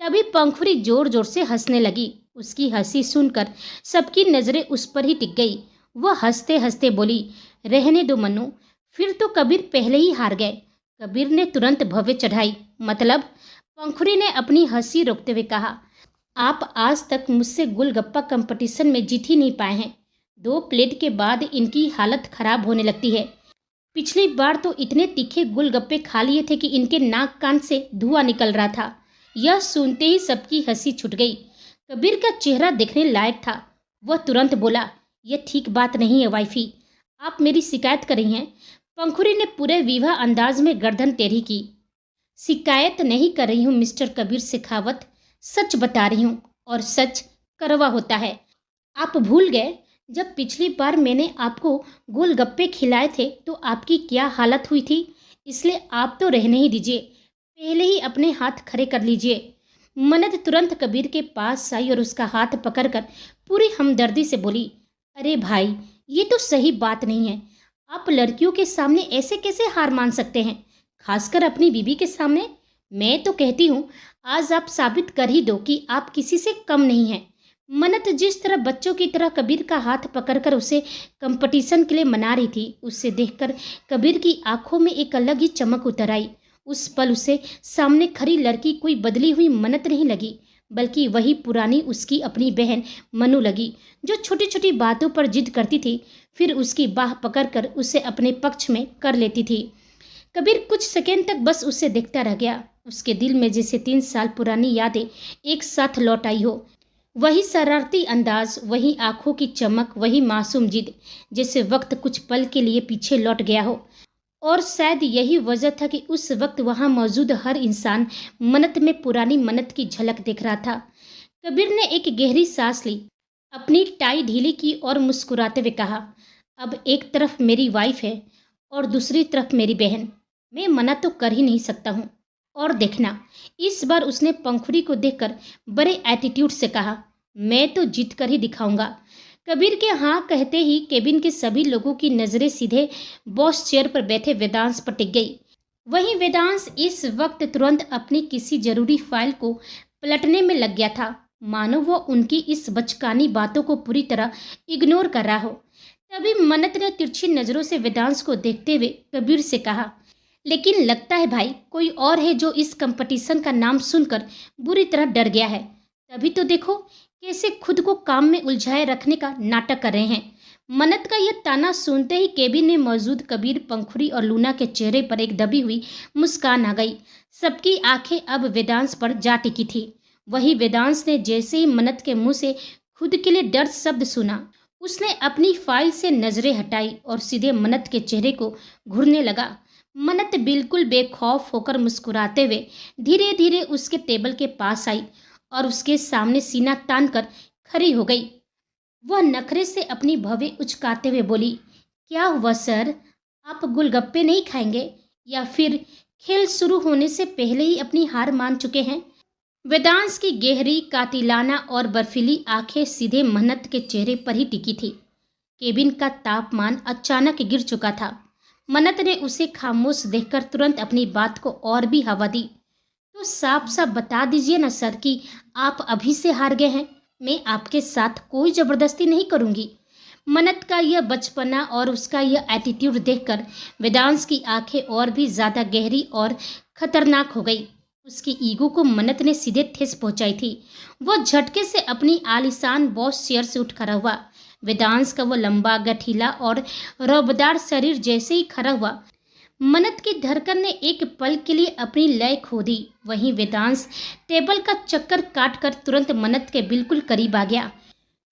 तभी पंखुड़ी जोर जोर से हंसने लगी। उसकी हंसी सुनकर सबकी नज़रें उस पर ही टिक गई। वह हंसते हंसते बोली, रहने दो मन्नू, फिर तो कबीर पहले ही हार गए। कबीर ने तुरंत भव्य चढ़ाई, मतलब? पंखुड़ी ने अपनी हंसी रोकते हुए कहा, आप आज तक मुझसे गोलगप्पा कंपटीशन में जीत ही नहीं पाए हैं। 2 प्लेट के बाद इनकी हालत खराब होने लगती है। पिछली बार तो इतने तीखे गोलगप्पे खा लिए थे कि इनके नाक कान से धुआं निकल रहा था। यह सुनते ही सबकी हंसी छूट गई। कबीर का चेहरा देखने लायक था। वह तुरंत बोला, यह ठीक बात नहीं है वाइफी, आप मेरी शिकायत कर रही हैं। पंखुड़ी ने पूरे विवाह अंदाज में गर्दन टेढ़ी की। शिकायत नहीं कर रही हूँ मिस्टर कबीर शेखावत, सच बता रही हूँ, और सच कड़वा होता है। आप भूल गए जब पिछली बार मैंने आपको गोलगप्पे खिलाए थे तो आपकी क्या हालत हुई थी? इसलिए आप तो रहने ही दीजिए, पहले ही अपने हाथ खड़े कर लीजिए। मन्नत तुरंत कबीर के पास आई और उसका हाथ पकड़कर पूरी हमदर्दी से बोली, अरे भाई, ये तो सही बात नहीं है। आप लड़कियों के सामने ऐसे कैसे हार मान सकते हैं, खासकर अपनी बीबी के सामने? मैं तो कहती हूँ आज आप साबित कर ही दो कि आप किसी से कम नहीं हैं। मन्नत जिस तरह बच्चों की तरह कबीर का हाथ पकड़कर उसे कंपटीशन के लिए मना रही थी, उससे देखकर कबीर की आंखों में एक अलग ही चमक उतर आई। उस पल उसे सामने खड़ी लड़की कोई बदली हुई मन्नत नहीं लगी, बल्कि वही पुरानी उसकी अपनी बहन मनु लगी, जो छोटी छोटी बातों पर जिद करती थी, फिर उसकी बाह पकड़कर उसे अपने पक्ष में कर लेती थी। कबीर कुछ सेकंड तक बस उसे देखता रह गया। उसके दिल में जैसे 3 साल पुरानी यादें एक साथ लौट आई हो। वही शरारती अंदाज, वही आंखों की चमक, वही मासूम जिद, जैसे वक्त कुछ पल के लिए पीछे लौट गया हो। और शायद यही वजह था कि उस वक्त वहां मौजूद हर इंसान मन्नत में पुरानी मन्नत की झलक देख रहा था। कबीर ने एक गहरी सांस ली, अपनी टाई ढीली की और मुस्कुराते हुए कहा, अब एक तरफ मेरी वाइफ है और दूसरी तरफ मेरी बहन, मैं मना तो कर ही नहीं सकता हूँ। और देखना, इस बार उसने पंखुड़ी को देखकर बड़े एटीट्यूड से कहा, मैं तो जीत कर ही दिखाऊंगा। कबीर के हाँ कहते ही केबिन के सभी लोगों की नज़रें सीधे बॉस चेयर पर बैठे वेदांश पर टिक गई। वहीं वेदांश इस वक्त तुरंत अपनी किसी जरूरी फाइल को पलटने में लग गया था, मानो वो उनकी इस बचकानी बातों को पूरी तरह इग्नोर कर रहा हो। तभी मन्नत ने तिरछी नजरों से वेदांश को देखते हुए कबीर से कहा, लेकिन लगता है भाई कोई और है जो इस कंपटीशन का नाम सुनकर बुरी तरह डर गया है। तभी तो देखो कैसे खुद को काम में उलझाए रखने का नाटक कर रहे हैं। मन्नत का यह ताना सुनते ही केबिन में मौजूद कबीर, पंखुड़ी और लूना के चेहरे पर एक दबी हुई मुस्कान आ गई। सबकी आंखें अब वेदांश पर जा टिकी थी। वही वेदांश ने जैसे ही मन्नत के मुंह से खुद के लिए डर शब्द सुना, उसने अपनी फाइल से नजरें हटाई और सीधे मन्नत के चेहरे को घूरने लगा। मन्नत बिल्कुल बेखौफ होकर मुस्कुराते हुए धीरे धीरे उसके टेबल के पास आई और उसके सामने सीना तान कर खड़ी हो गई। वह नखरे से अपनी भवें उचकाते हुए बोली, क्या हुआ सर, आप गोलगप्पे नहीं खाएंगे या फिर खेल शुरू होने से पहले ही अपनी हार मान चुके हैं? वेदांश की गहरी, कातिलाना और बर्फीली आंखें सीधे मन्नत के चेहरे पर ही टिकी थी। केबिन का तापमान अचानक गिर चुका था। मन्नत ने उसे खामोश देखकर तुरंत अपनी बात को और भी हवा दी। तो साफ साफ बता दीजिए ना सर कि आप अभी से हार गए हैं। मैं आपके साथ कोई जबरदस्ती नहीं करूंगी। मन्नत का यह बचपना और उसका यह एटीट्यूड देखकर वेदांश की आंखें और भी ज्यादा गहरी और खतरनाक हो गई। उसकी ईगो को मन्नत ने सीधे ठेस पहुंचाई थी। वह झटके से अपनी आलीशान बॉस चेयर से उठ खड़ा हुआ। वेदांश का वो लंबा, गठीला और रौबदार शरीर जैसे ही खड़ा हुआ, मन्नत की धड़कन ने एक पल के लिए अपनी लय खो दी। वहीं वेदांश टेबल का चक्कर काटकर तुरंत मन्नत के बिल्कुल करीब आ गया।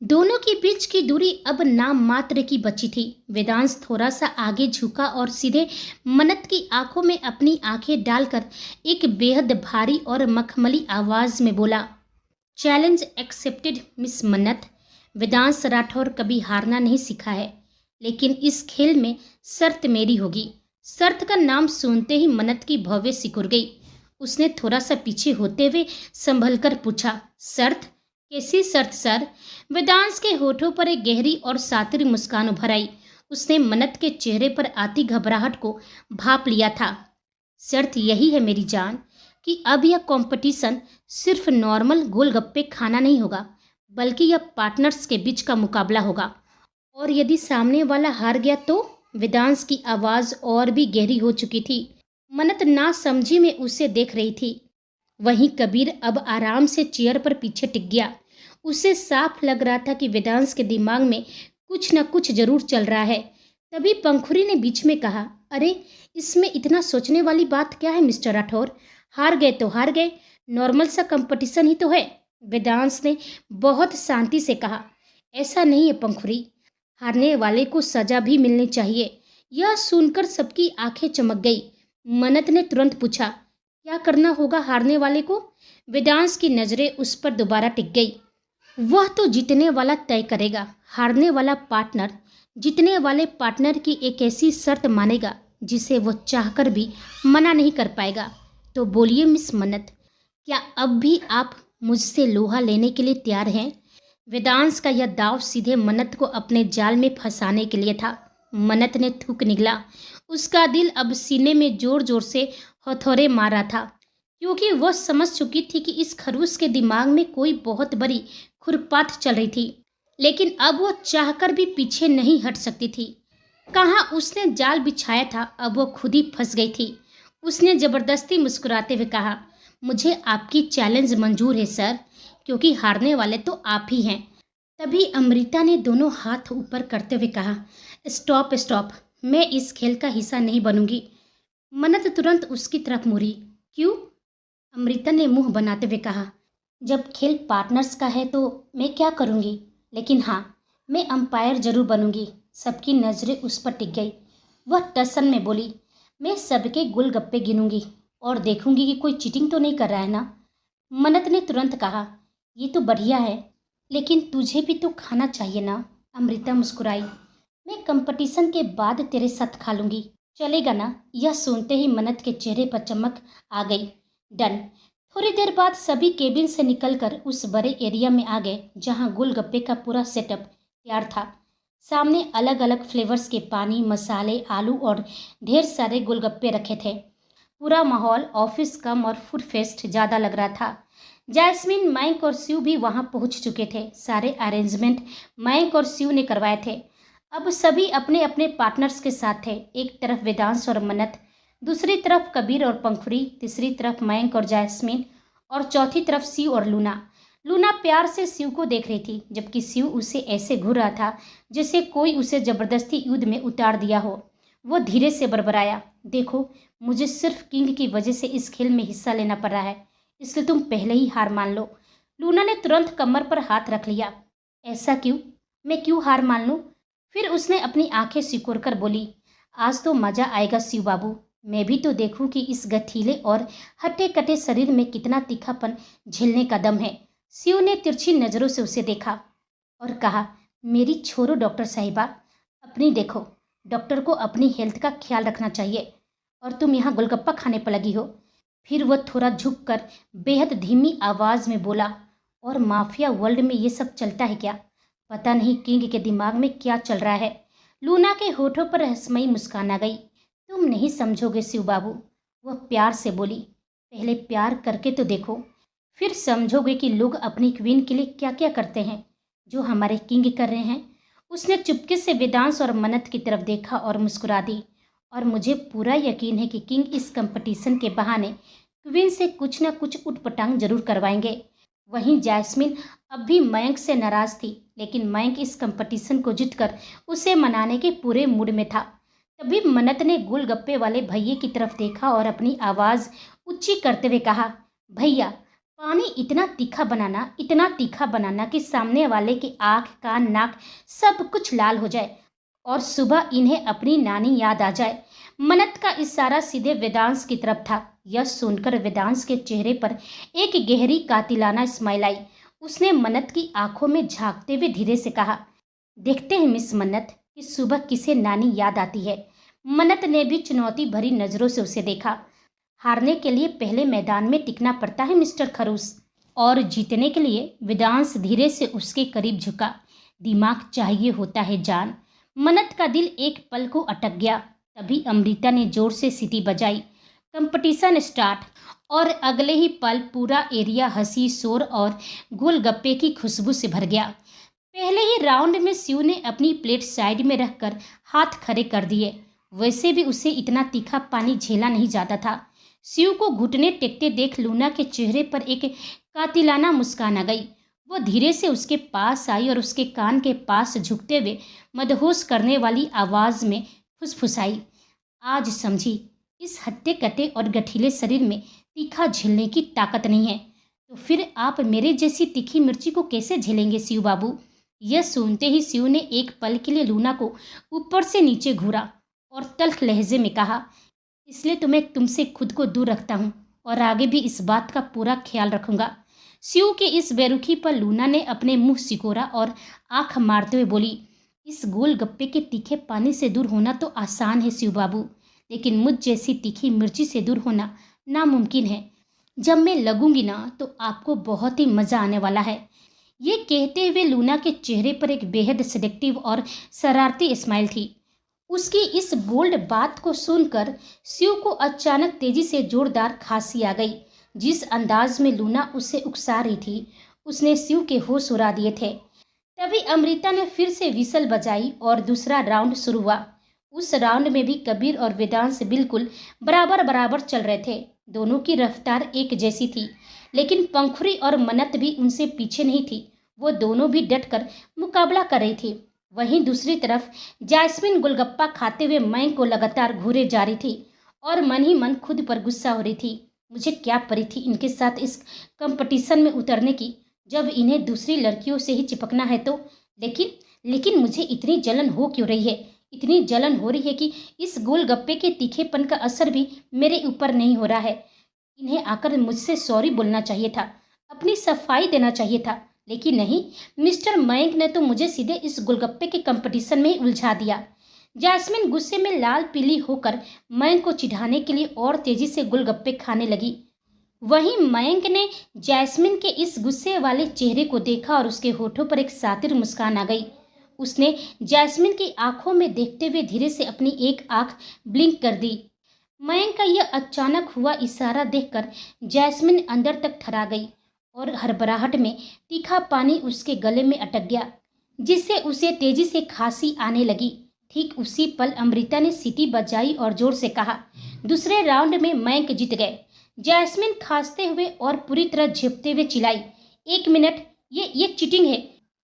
दोनों के बीच की दूरी अब नाम मात्र की बची थी। वेदांश थोड़ा सा आगे झुका और सीधे मन्नत की आंखों में अपनी आंखें डालकर एक बेहद भारी और मखमली आवाज में बोला, चैलेंज एक्सेप्टेड मिस मन्नत। वेदांश राठौर कभी हारना नहीं सीखा है, लेकिन इस खेल में शर्त मेरी होगी। शर्त का नाम सुनते ही मन्नत की भवें सिकुड़ गई। उसने थोड़ा सा पीछे होते हुए संभल कर पूछा, शर्त? कैसी शर्त सर? वेदांश के होठों पर एक गहरी और सातिर मुस्कान उभर आई। उसने मन्नत के चेहरे पर आती घबराहट को भांप लिया था। शर्त यही है मेरी जान कि अब यह कंपटीशन सिर्फ नॉर्मल गोलगप्पे खाना नहीं होगा, बल्कि यह पार्टनर्स के बीच का मुकाबला होगा। और यदि सामने वाला हार गया तो? वेदांश की आवाज और भी गहरी हो चुकी थी। मन्नत नासमझी में उसे देख रही थी। वहीं कबीर अब आराम से चेयर पर पीछे टिक गया। उसे साफ लग रहा था कि वेदांश के दिमाग में कुछ न कुछ जरूर चल रहा है। तभी पंखुड़ी ने बीच में कहा, अरे इसमें इतना सोचने वाली बात क्या है मिस्टर राठौर? हार गए तो हार गए, नॉर्मल सा कंपटीशन ही तो है। वेदांश ने बहुत शांति से कहा, ऐसा नहीं है पंखुड़ी, हारने वाले को सजा भी मिलनी चाहिए। यह सुनकर सबकी आंखें चमक गई। मन्नत ने तुरंत पूछा, क्या करना होगा हारने वाले को? वेदांश की नजरें उस पर दोबारा टिक गई। वह तो जीतने वाला तय करेगा। हारने वाला पार्टनर जीतने वाले पार्टनर की एक ऐसी शर्त मानेगा जिसे वो चाहकर भी मना नहीं कर पाएगा। तो बोलिए मिस मन्नत, क्या अब भी आप मुझसे लोहा लेने के लिए तैयार हैं? वेदांश का यह दाव सीधे मन्नत को अपने जाल में फंसाने के लिए था। मन्नत ने थूक निगला। उसका दिल अब सीने में जोर जोर से हथौड़े मार रहा था, क्योंकि वह समझ चुकी थी कि इस खरूस के दिमाग में कोई बहुत बड़ी खुरपात चल रही थी। लेकिन अब वो चाहकर भी पीछे नहीं हट सकती थी। कहाँ उसने जाल बिछाया था, अब वो खुद ही फंस गई थी। उसने जबरदस्ती मुस्कुराते हुए कहा, मुझे आपकी चैलेंज मंजूर है सर, क्योंकि हारने वाले तो आप ही हैं। तभी अमृता ने दोनों हाथ ऊपर करते हुए कहा, स्टॉप स्टॉप, मैं इस खेल का हिस्सा नहीं बनूंगी। मन्नत तुरंत उसकी तरफ मुड़ी। क्यों? अमृता ने मुंह बनाते हुए कहा, जब खेल पार्टनर्स का है तो मैं क्या करूंगी, लेकिन हाँ, मैं अंपायर जरूर बनूंगी। सबकी नजरें उस पर टिक गई। वह टसन में बोली, मैं सबके गोलगप्पे गिनूंगी और देखूंगी कि कोई चीटिंग तो नहीं कर रहा है ना। मन्नत ने तुरंत कहा, ये तो बढ़िया है, लेकिन तुझे भी तो खाना चाहिए ना। अमृता मुस्कुराई, मैं कंपटीशन के बाद तेरे साथ खा लूंगी, चलेगा ना? यह सुनते ही मन्नत के चेहरे पर चमक आ गई। डन। थोड़ी देर बाद सभी केबिन से निकलकर उस बड़े एरिया में आ गए जहां गोलगप्पे का पूरा सेटअप तैयार था। सामने अलग अलग फ्लेवर्स के पानी, मसाले, आलू और ढेर सारे गोलगप्पे रखे थे। पूरा माहौल ऑफिस कम और फूड फेस्ट ज़्यादा लग रहा था। जैस्मिन, मयंक और शिव भी वहां पहुंच चुके थे। सारे अरेंजमेंट मयंक और शिव ने करवाए थे। अब सभी अपने अपने पार्टनर्स के साथ थे। एक तरफ वेदांश और मन्नत, दूसरी तरफ कबीर और पंखुड़ी, तीसरी तरफ मयंक और जैस्मिन, और चौथी तरफ शिव और लूना। लूना प्यार से शिव को देख रही थी, जबकि शिव उसे ऐसे घूर रहा था जैसे कोई उसे जबरदस्ती युद्ध में उतार दिया हो। वो धीरे से बड़बड़ाया, देखो, मुझे सिर्फ किंग की वजह से इस खेल में हिस्सा लेना पड़ रहा है, इसलिए तुम पहले ही हार मान लो। लूना ने तुरंत कमर पर हाथ रख लिया। ऐसा क्यों? मैं क्यों हार मान लूं? फिर उसने अपनी आंखें सिकोड़ कर बोली, आज तो मजा आएगा शिव बाबू। मैं भी तो देखूं कि इस गठीले और हट्टे कटे शरीर में कितना तीखापन झेलने का दम है। शिव ने तिरछी नजरों से उसे देखा और कहा, मेरी छोरो डॉक्टर साहिबा, अपनी देखो। डॉक्टर को अपनी हेल्थ का ख्याल रखना चाहिए, और तुम यहाँ गोलगप्पा खाने पर लगी हो। फिर वह थोड़ा झुककर बेहद धीमी आवाज में बोला, और माफिया वर्ल्ड में ये सब चलता है क्या? पता नहीं किंग के दिमाग में क्या चल रहा है। लूना के होठों पर रहस्यमयी मुस्कान आ गई। तुम नहीं समझोगे शिव बाबू, वह प्यार से बोली। पहले प्यार करके तो देखो, फिर समझोगे कि लोग अपनी क्वीन के लिए क्या क्या करते हैं, जो हमारे किंग कर रहे हैं। उसने चुपके से वेदांश और मन्नत की तरफ देखा और मुस्कुरा दी। और मुझे पूरा यकीन है कि किंग इस कंपटीशन के बहाने क्वीन से कुछ न कुछ उटपटांग जरूर करवाएंगे। वहीं जैस्मिन अब भी मयंक से नाराज थी, लेकिन मयंक इस कंपटीशन को जीतकर उसे मनाने के पूरे मूड में था। तभी मन्नत ने गोलगप्पे वाले भैया की तरफ देखा और अपनी आवाज ऊंची करते हुए कहा, भैया, पानी इतना तीखा बनाना कि सामने वाले की आंख, कान, नाक सब कुछ लाल हो जाए और सुबह इन्हें अपनी नानी याद आ जाए। मन्नत का इशारा सीधे वेदांश की तरफ था। यह सुनकर वेदांश के चेहरे पर एक गहरी कातिलाना स्माइल आई। उसने मन्नत की आंखों में झांकते हुए धीरे से कहा, देखते हैं मिस मन्नत कि सुबह किसे नानी याद आती है। मन्नत ने भी चुनौती भरी नजरों से उसे देखा। हारने के लिए पहले मैदान में टिकना पड़ता है मिस्टर खरूस, और जीतने के लिए। वेदांश धीरे से उसके करीब झुका। दिमाग चाहिए होता है जान। मन्नत का दिल एक पल को अटक गया। तभी अमृता ने जोर से सीटी बजाई। कंपटीशन स्टार्ट, और अगले ही पल पूरा एरिया हंसी, शोर और गोलगप्पे की खुशबू से भर गया। पहले ही राउंड में शिव ने अपनी प्लेट साइड में रखकर हाथ खड़े कर दिए। वैसे भी उसे इतना तीखा पानी झेला नहीं जाता था। शिव को घुटने टेकते देख लूना के चेहरे पर एक कातिलाना मुस्कान आ गई। वो धीरे से उसके पास आई और उसके कान के पास झुकते हुए मदहोश करने वाली आवाज में फुसफुसाई, आज समझी, इस हट्टे कट्टे और गठीले शरीर में तीखा झेलने की ताकत नहीं है, तो फिर आप मेरे जैसी तीखी मिर्ची को कैसे झेलेंगे शिव बाबू। यह सुनते ही शिव ने एक पल के लिए लूना को ऊपर से नीचे घूरा और तल्ख लहजे में कहा, इसलिए तो मैं तुमसे खुद को दूर रखता हूँ और आगे भी इस बात का पूरा ख्याल रखूंगा। शिव के इस बेरुखी पर लूना ने अपने मुंह सिकोड़ा और आंख मारते हुए बोली, इस गोलगप्पे के तीखे पानी से दूर होना तो आसान है शिव बाबू, लेकिन मुझ जैसी तीखी मिर्ची से दूर होना नामुमकिन है। जब मैं लगूंगी ना तो आपको बहुत ही मज़ा आने वाला है। ये कहते हुए लूना के चेहरे पर एक बेहद सेडेक्टिव और शरारती स्माइल थी। उसकी इस बोल्ड बात को सुनकर शिव को अचानक तेजी से जोरदार खांसी आ गई। जिस अंदाज में लूना उसे उकसा रही थी, उसने शिव के होश उड़ा दिए थे। तभी अमृता ने फिर से विसल बजाई और दूसरा राउंड शुरू हुआ। उस राउंड में भी कबीर और वेदांश बिल्कुल बराबर बराबर चल रहे थे। दोनों की रफ्तार एक जैसी थी, लेकिन पंखुड़ी और मन्नत भी उनसे पीछे नहीं थी। वो दोनों भी डटकर मुकाबला कर रही थी। वहीं दूसरी तरफ जैस्मिन गोलगप्पा खाते हुए मयंक को लगातार घूरे जा रही थी और मन ही मन खुद पर गुस्सा हो रही थी। मुझे क्या पड़ी थी इनके साथ इस कंपटीशन में उतरने की, जब इन्हें दूसरी लड़कियों से ही चिपकना है तो। लेकिन मुझे इतनी जलन हो क्यों रही है? इतनी जलन हो रही है कि इस गोलगप्पे के तीखेपन का असर भी मेरे ऊपर नहीं हो रहा है। इन्हें आकर मुझसे सॉरी बोलना चाहिए था, अपनी सफाई देना चाहिए था, लेकिन नहीं, मिस्टर मयंक ने तो मुझे सीधे इस गोलगप्पे के कंपटीशन में ही उलझा दिया। जैस्मिन गुस्से में लाल पीली होकर मयंक को चिढ़ाने के लिए और तेजी से गोलगप्पे खाने लगी। वहीं मयंक ने जैस्मिन के इस गुस्से वाले चेहरे को देखा और उसके होठों पर एक सातिर मुस्कान आ गई। उसने जैस्मिन की आंखों में देखते हुए धीरे से अपनी एक आंख ब्लिंक कर दी। मयंक का यह अचानक हुआ इशारा देखकर जैस्मिन अंदर तक थरा गई और हड़बड़ाहट में तीखा पानी उसके गले में अटक गया, जिससे उसे तेजी से खांसी आने लगी। ठीक उसी पल अमृता ने सीटी बजाई और जोर से कहा, दूसरे राउंड में मयंक जीत गए। जैस्मिन खांसते हुए और पूरी तरह झेपते हुए चिल्लाई, 1 मिनट, ये चीटिंग है।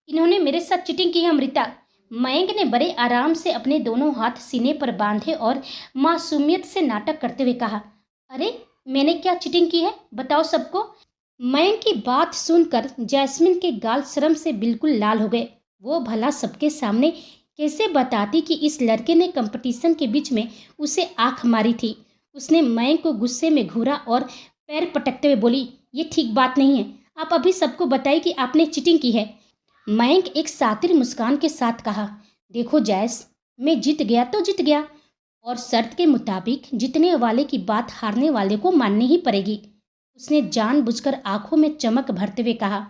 इन्होंने मेरे साथ चीटिंग की है अमृता। मयंक ने बड़े आराम से अपने दोनों हाथ सीने पर बांधे और मासूमियत से नाटक करते हुए कहा, अरे मैंने क्या चीटिंग की है, बताओ सबको। मयंक की बात सुनकर जैस्मिन के गाल शर्म से बिल्कुल लाल हो गए। वो भला सबके सामने कैसे बताती कि इस लड़के ने कंपटीशन के बीच में उसे आंख मारी थी। उसने मयंक को गुस्से में घूरा और पैर पटकते हुए बोली, ये ठीक बात नहीं है, आप अभी सबको बताइए कि आपने चीटिंग की है। मयंक एक सातिर मुस्कान के साथ कहा, देखो जैस, मैं जीत गया तो जीत गया, और शर्त के मुताबिक जीतने वाले की बात हारने वाले को माननी ही पड़ेगी। उसने जानबूझकर आंखों में चमक भरते हुए कहा,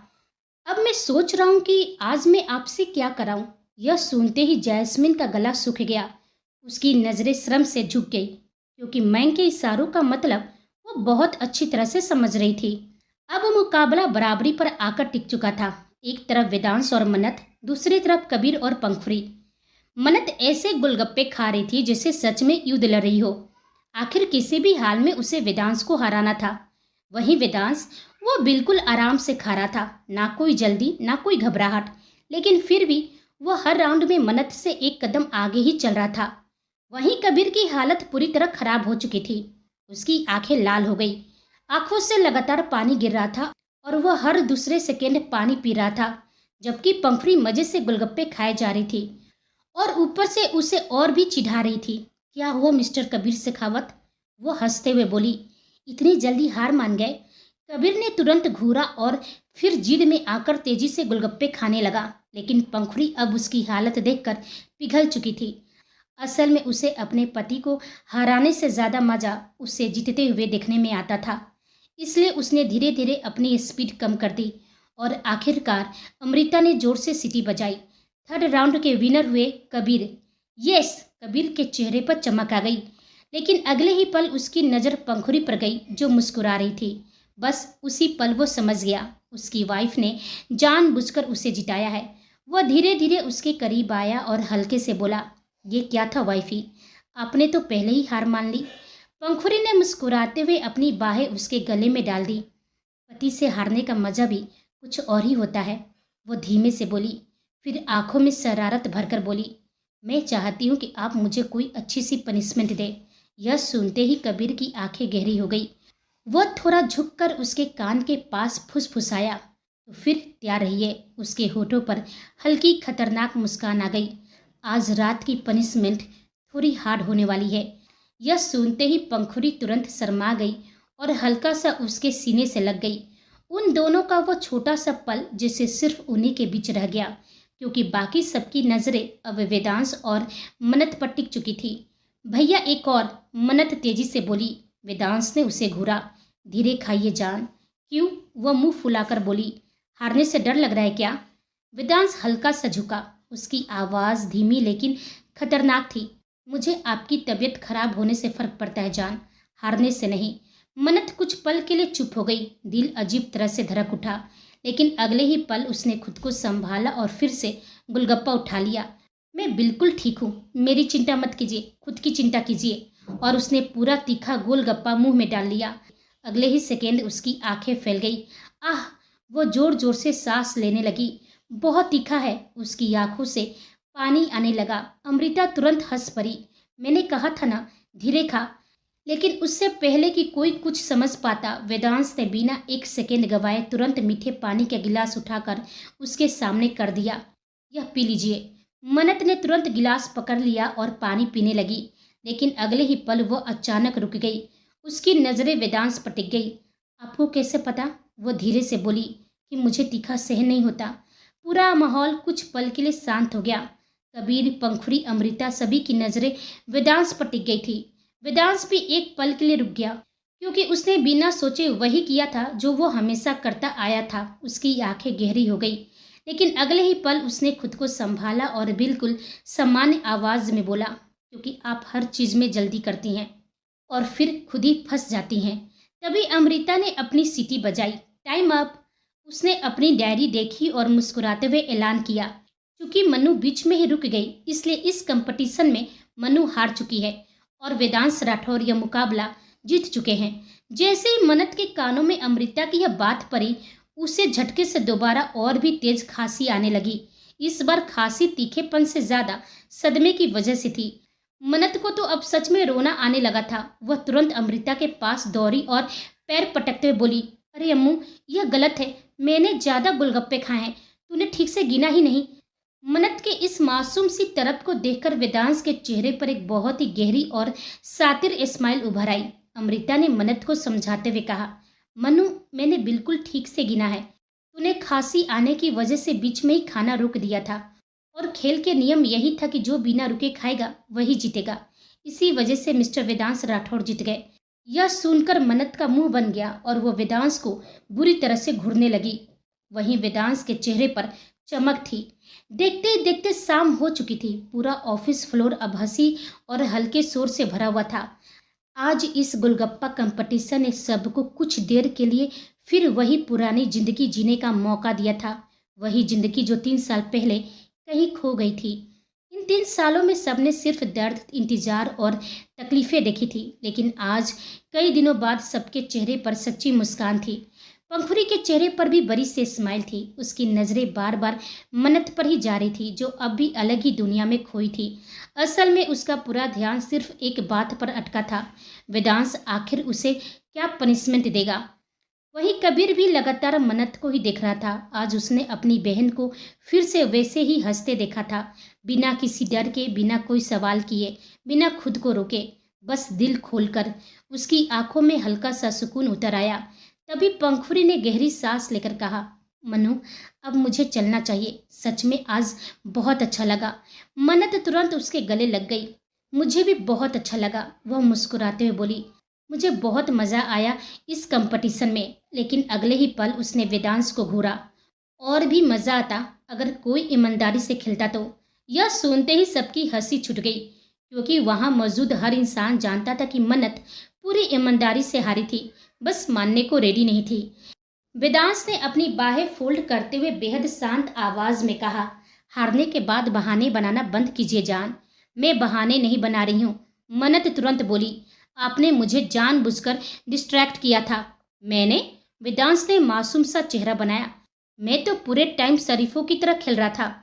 अब मैं सोच रहा हूं कि आज मैं आपसे क्या कराऊं। यह सुनते ही जैस्मिन का गला सूख गया। उसकी नजरें शर्म से झुक गई, क्योंकि मयंक के इशारों का मतलब वो बहुत अच्छी तरह से समझ रही थी। अब मुकाबला बराबरी पर आकर टिक चुका था। एक तरफ वेदांश और मन्नत, दूसरी तरफ कबीर और पंखुरी। मन्नत ऐसे गोलगप्पे खा रही थी जैसे सच में युद्ध लड़ रही हो। आखिर किसी भी हाल में उसे वेदांश को हराना था। वहीं वेदांश, वो बिल्कुल आराम से खा रहा था, ना कोई जल्दी ना कोई घबराहट, लेकिन फिर भी वो हर राउंड में मन्नत से एक कदम आगे ही चल रहा था। वहीं कबीर की हालत पूरी तरह खराब हो चुकी थी। उसकी आंखें लाल हो गई, आंखों से लगातार पानी गिर रहा था और वह हर दूसरे सेकेंड पानी पी रहा था, जबकि पंखुड़ी मजे से गोलगप्पे खाए जा रही थी और ऊपर से उसे और भी चिढ़ा रही थी। क्या हुआ मिस्टर कबीर शेखावत, वो हंसते हुए बोली, इतनी जल्दी हार मान गए। कबीर ने तुरंत घूरा और फिर जिद में आकर तेजी से गोलगप्पे खाने लगा, लेकिन पंखुड़ी अब उसकी हालत देखकर पिघल चुकी थी। असल में उसे अपने पति को हराने से ज्यादा मजा उसे जीतते हुए देखने में आता था, इसलिए उसने धीरे धीरे अपनी स्पीड कम कर दी और आखिरकार अमृता ने जोर से सीटी बजाई। थर्ड राउंड के विनर हुए कबीर। यस, कबीर के चेहरे पर चमक आ गई, लेकिन अगले ही पल उसकी नज़र पंखुड़ी पर गई जो मुस्कुरा रही थी। बस उसी पल वो समझ गया, उसकी वाइफ ने जानबूझकर उसे जिताया है। वह धीरे धीरे उसके करीब आया और हल्के से बोला, ये क्या था वाइफी, आपने तो पहले ही हार मान ली। पंखुड़ी ने मुस्कुराते हुए अपनी बाहें उसके गले में डाल दी। पति से हारने का मजा भी कुछ और ही होता है, वो धीमे से बोली, फिर आंखों में शरारत भरकर बोली, मैं चाहती हूँ कि आप मुझे कोई अच्छी सी पनिशमेंट दे। यह सुनते ही कबीर की आंखें गहरी हो गई। वह थोड़ा झुककर उसके कान के पास फुसफुसाया, तो फिर तैयार रहिए। उसके होठों पर हल्की खतरनाक मुस्कान आ गई। आज रात की पनिशमेंट थोड़ी हार्ड होने वाली है। यह सुनते ही पंखुड़ी तुरंत शर्मा गई और हल्का सा उसके सीने से लग गई। उन दोनों का वो छोटा सा पल जैसे सिर्फ उन्हीं के बीच रह गया, क्योंकि बाकी सबकी नजरें अब वेदांश और मन्नत पर टिक चुकी थी। भैया एक और, मन्नत तेजी से बोली। वेदांश ने उसे घूरा। धीरे खाइए जान। क्यों, वह मुंह फुलाकर बोली, हारने से डर लग रहा है क्या। वेदांश हल्का सा झुका। उसकी आवाज़ धीमी लेकिन खतरनाक थी। मुझे आपकी तबीयत खराब होने से फर्क पड़ता है जान, हारने से नहीं। मन्नत कुछ पल के लिए चुप हो गई। दिल अजीब तरह से धड़क उठा, लेकिन अगले ही पल उसने खुद को संभाला और फिर से गोलगप्पा उठा लिया। मैं बिल्कुल ठीक हूँ, मेरी चिंता मत कीजिए, खुद की चिंता कीजिए। और उसने पूरा तीखा गोलगप्पा मुंह में डाल लिया। अगले ही सेकेंड उसकी आंखें फैल गई। आह, वो जोर जोर से सांस लेने लगी। बहुत तीखा है। उसकी आंखों से पानी आने लगा। अमृता तुरंत हंस पड़ी। मैंने कहा था ना, धीरे खा। लेकिन उससे पहले कि कोई कुछ समझ पाता, वेदांश ने बिना एक सेकेंड गवाए तुरंत मीठे पानी का गिलास उठाकर उसके सामने कर दिया। यह पी लीजिए। मन्नत ने तुरंत गिलास पकड़ लिया और पानी पीने लगी, लेकिन अगले ही पल वो अचानक रुक गई। उसकी नज़रें वेदांश पर टिक गई। आपको कैसे पता, वो धीरे से बोली, कि मुझे तीखा सहन नहीं होता। पूरा माहौल कुछ पल के लिए शांत हो गया। कबीर, पंखुड़ी, अमृता, सभी की नज़रें वेदांश पर टिक गई थी। वेदांश भी एक पल के लिए रुक गया, क्योंकि उसने बिना सोचे वही किया था जो वो हमेशा करता आया था। उसकी आंखें गहरी हो गई, लेकिन अगले ही पल उसने खुद को संभाला और बिल्कुल सामान्य आवाज़ में बोला, क्योंकि आप हर चीज़ में जल्दी करती हैं और फिर खुद ही फंस जाती हैं। तभी अमृता ने अपनी सीटी बजाई। Time up. उसने अपनी डायरी देखी और मुस्कुराते हुए ऐलान किया, क्योंकि मनु बीच में ही रुक गई, इसलिए इस कंपटीशन में मनु हार चुकी है और वेदांश राठौर यह मुकाबला जीत चुके हैं। जैसे ही मन्नत के कानों में अमृता की यह बात पड़ी, उसे झटके से दोबारा और भी तेज खांसी आने लगी। इस बार खांसी तीखेपन से ज्यादा सदमे की वजह से थी। मन्नत को तो अब सच में रोना आने लगा था। वह तुरंत अमृता के पास दौड़ी और पैर पटकते हुए बोली, अरे अम्मू, यह गलत है। मैंने ज्यादा गोलगप्पे खाए हैं, तूने ठीक से गिना ही नहीं। मन्नत के इस मासूम सी तरफ को देखकर वेदांश के चेहरे पर एक बहुत ही गहरी और सातिर स्माइल उभर आई। अमृता ने मन्नत को समझाते हुए कहा, मनु, मैंने बिल्कुल ठीक से गिना है। तूने खांसी आने की वजह से बीच में ही खाना रोक दिया था और खेल के नियम यही था कि जो बिना रुके खाएगा वही जीतेगा। इसी वजह से मिस्टर वेदांश राठौर जीत गए। यह सुनकर मन्नत का मुंह बन गया और वह वेदांश को बुरी तरह से घूरने लगी। वहीं वेदांश के चेहरे पर चमक थी। देखते ही देखते शाम हो चुकी थी। पूरा ऑफिस फ्लोर अब हंसी और हल्के शोर से भरा हुआ था। आज इस गोलगप्पा कंपटीशन ने सबको कुछ देर के लिए फिर वही पुरानी जिंदगी जीने का मौका दिया था। वही जिंदगी जो 3 साल पहले कहीं खो गई थी। इन 3 सालों में सबने सिर्फ दर्द, इंतजार और तकलीफें देखी थी, लेकिन आज कई दिनों बाद सबके चेहरे पर सच्ची मुस्कान थी। पंखुड़ी के चेहरे पर भी बड़ी सी स्माइल थी। उसकी नजरें बार बार मन्नत पर ही जा रही थी, जो अब भी अलग ही दुनिया में खोई थी। असल में उसका पूरा ध्यान सिर्फ एक बात पर अटका था, वेदांश आखिर उसे क्या पनिशमेंट देगा। वहीं कबीर भी लगातार मन्नत को ही देख रहा था। आज उसने अपनी बहन को फिर से वैसे ही हंसते देखा था, बिना किसी डर के, बिना कोई सवाल किए, बिना खुद को रोके, बस दिल खोलकर। उसकी आंखों में हल्का सा सुकून उतर आया। तभी पंखुड़ी ने गहरी सांस लेकर कहा, मनु, अब मुझे चलना चाहिए। सच में आज बहुत अच्छा लगा। मन्नत तुरंत उसके गले लग गई। मुझे भी बहुत अच्छा लगा, वह मुस्कुराते हुए बोली। मुझे बहुत मज़ा आया इस कंपटीशन में। लेकिन अगले ही पल उसने वेदांश को घूरा। और भी मज़ा आता अगर कोई ईमानदारी से खेलता तो। यह सुनते ही सबकी हंसी छूट गई, क्योंकि वहां मौजूद हर इंसान जानता था कि मन्नत पूरी ईमानदारी से हारी थी, बस मानने को रेडी नहीं थी। वेदांश ने अपनी बाहें फोल्ड करते हुए बेहद शांत आवाज में कहा, हारने के बाद बहाने बनाना बंद कीजिए जान। मैं बहाने नहीं बना रही हूँ। मन्नत तुरंत बोली, आपने मुझे जानबूझकर डिस्ट्रैक्ट किया था। मैंने? वेदांश ने मासूम सा चेहरा बनाया। मैं तो पूरे टाइम शरीफों की तरह खेल रहा था।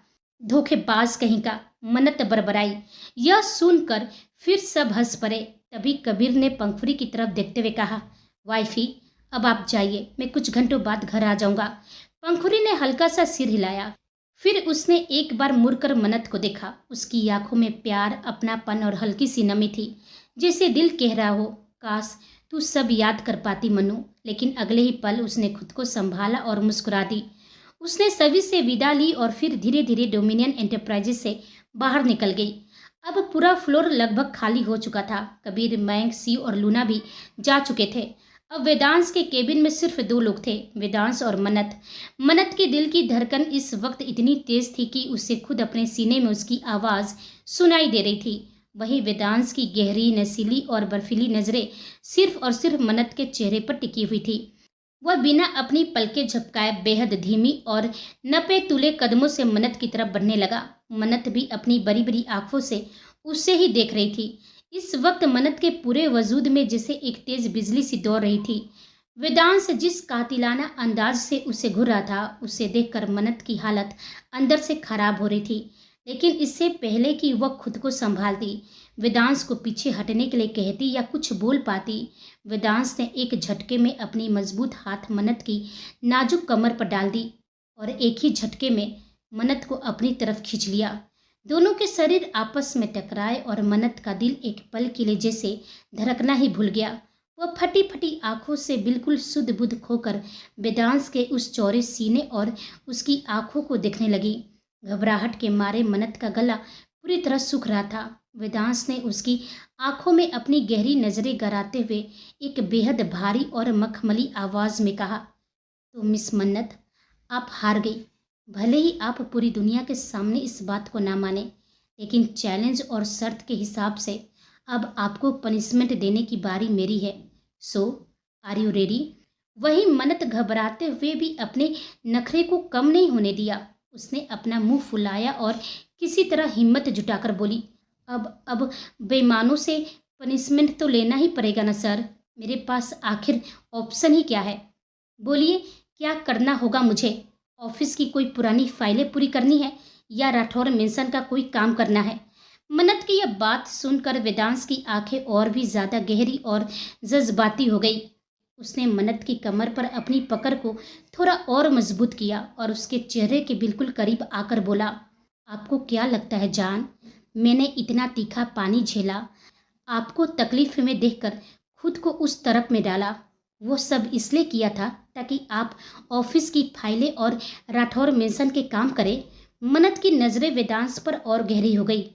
धोखेबाज कहीं का, मन्नत बरबराई। यह सुनकर फिर सब हंस पड़े। तभी कबीर ने पंखुड़ी की तरफ देखते हुए कहा, वाइफी, अब आप जाइए, मैं कुछ घंटों बाद घर आ जाऊंगा। पंखुड़ी ने हल्का सा सिर हिलाया। फिर उसने एक बार मुड़कर मन्नत को देखा। उसकी आंखों में प्यार, अपनापन और हल्की सी नमी थी, जैसे दिल कह रहा हो, काश तू सब याद कर पाती मनु। लेकिन अगले ही पल उसने खुद को संभाला और मुस्कुरा दी। उसने सभी से विदा ली और फिर धीरे धीरे डोमिनियन एंटरप्राइजेस से बाहर निकल गई। अब पूरा फ्लोर लगभग खाली हो चुका था। कबीर, मयंक, सी और लूना भी जा चुके थे। अब वेदांश के केबिन में सिर्फ 2 लोग थे, वेदांश और मन्नत। मन्नत के दिल की धड़कन इस वक्त इतनी तेज थी कि उसे खुद अपने सीने में उसकी आवाज़ सुनाई दे रही थी। वहीं वेदांश की गहरी, नशीली और बर्फीली नजरें सिर्फ और सिर्फ मन्नत के चेहरे पर टिकी हुई थी। वह बिना अपनी पलकें झपकाए बेहद धीमी और नपे तुले कदमों से मन्नत की तरफ बढ़ने लगा। मन्नत भी अपनी बड़ी बड़ी आंखों से उससे ही देख रही थी। इस वक्त मन्नत के पूरे वजूद में जैसे एक तेज बिजली सी दौड़ रही थी। वेदांश जिस कातिलाना अंदाज से उसे घूर रहा था, उसे देखकर मन्नत की हालत अंदर से खराब हो रही थी। लेकिन इससे पहले कि वह खुद को संभालती, वेदांश को पीछे हटने के लिए कहती या कुछ बोल पाती, वेदांश ने एक झटके में अपनी मजबूत हाथ मन्नत की नाजुक कमर पर डाल दी और एक ही झटके में मन्नत को अपनी तरफ खींच लिया। दोनों के शरीर आपस में टकराए और मन्नत का दिल एक पल के लिए जैसे धड़कना ही भूल गया। वह फटी फटी आंखों से बिल्कुल शुद्ध बुद्ध खोकर वेदांश के उस चौड़े सीने और उसकी आंखों को देखने लगी। घबराहट के मारे मन्नत का गला पूरी तरह सूख रहा था। वेदांश ने उसकी आंखों में अपनी गहरी नजरें गराते हुए एक बेहद भारी और मखमली आवाज में कहा, तो मिस मन्नत, आप हार गई। भले ही आप पूरी दुनिया के सामने इस बात को ना माने, लेकिन चैलेंज और शर्त के हिसाब से अब आपको पनिशमेंट देने की बारी मेरी है। सो आर यू रेडी? वहीं मनत घबराते हुए भी अपने नखरे को कम नहीं होने दिया। उसने अपना मुंह फुलाया और किसी तरह हिम्मत जुटाकर बोली, अब बेईमानों से पनिशमेंट तो लेना ही पड़ेगा ना सर। मेरे पास आखिर ऑप्शन ही क्या है? बोलिए, क्या करना होगा मुझे? ऑफिस की कोई पुरानी फाइलें पूरी करनी है या राठौर मेंशन का कोई काम करना है? मन्नत की यह बात सुनकर वेदांश की आंखें और भी ज्यादा गहरी और जज्बाती हो गई। उसने मन्नत की कमर पर अपनी पकड़ को थोड़ा और मजबूत किया और उसके चेहरे के बिल्कुल करीब आकर बोला, आपको क्या लगता है जान, मैंने इतना तीखा पानी झेला, आपको तकलीफ में देखकर खुद को उस तरफ में डाला। वो सब इसलिए किया था ताकि आप ऑफिस की फाइलें और राठौर मेंशन के काम करें। मन्नत की नजरें वेदांश पर और गहरी हो गई।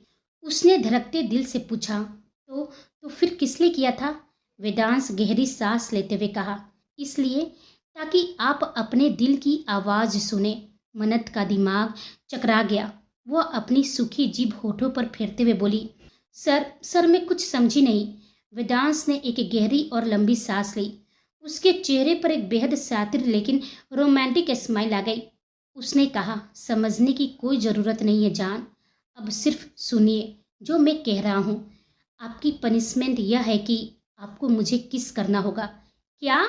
उसने धड़कते दिल से पूछा, तो फिर किस लिए किया था? वेदांश गहरी सांस लेते हुए कहा, इसलिए ताकि आप अपने दिल की आवाज सुने। मन्नत का दिमाग चकरा गया। वह अपनी सूखी जीभ होठों पर फेरते हुए बोली, सर मैं कुछ समझी नहीं। वेदांश ने एक गहरी और लंबी सांस ली। उसके चेहरे पर एक बेहद शातिर लेकिन रोमांटिक स्माइल आ गई। उसने कहा, समझने की कोई ज़रूरत नहीं है जान, अब सिर्फ सुनिए जो मैं कह रहा हूँ। आपकी पनिशमेंट यह है कि आपको मुझे किस करना होगा। क्या?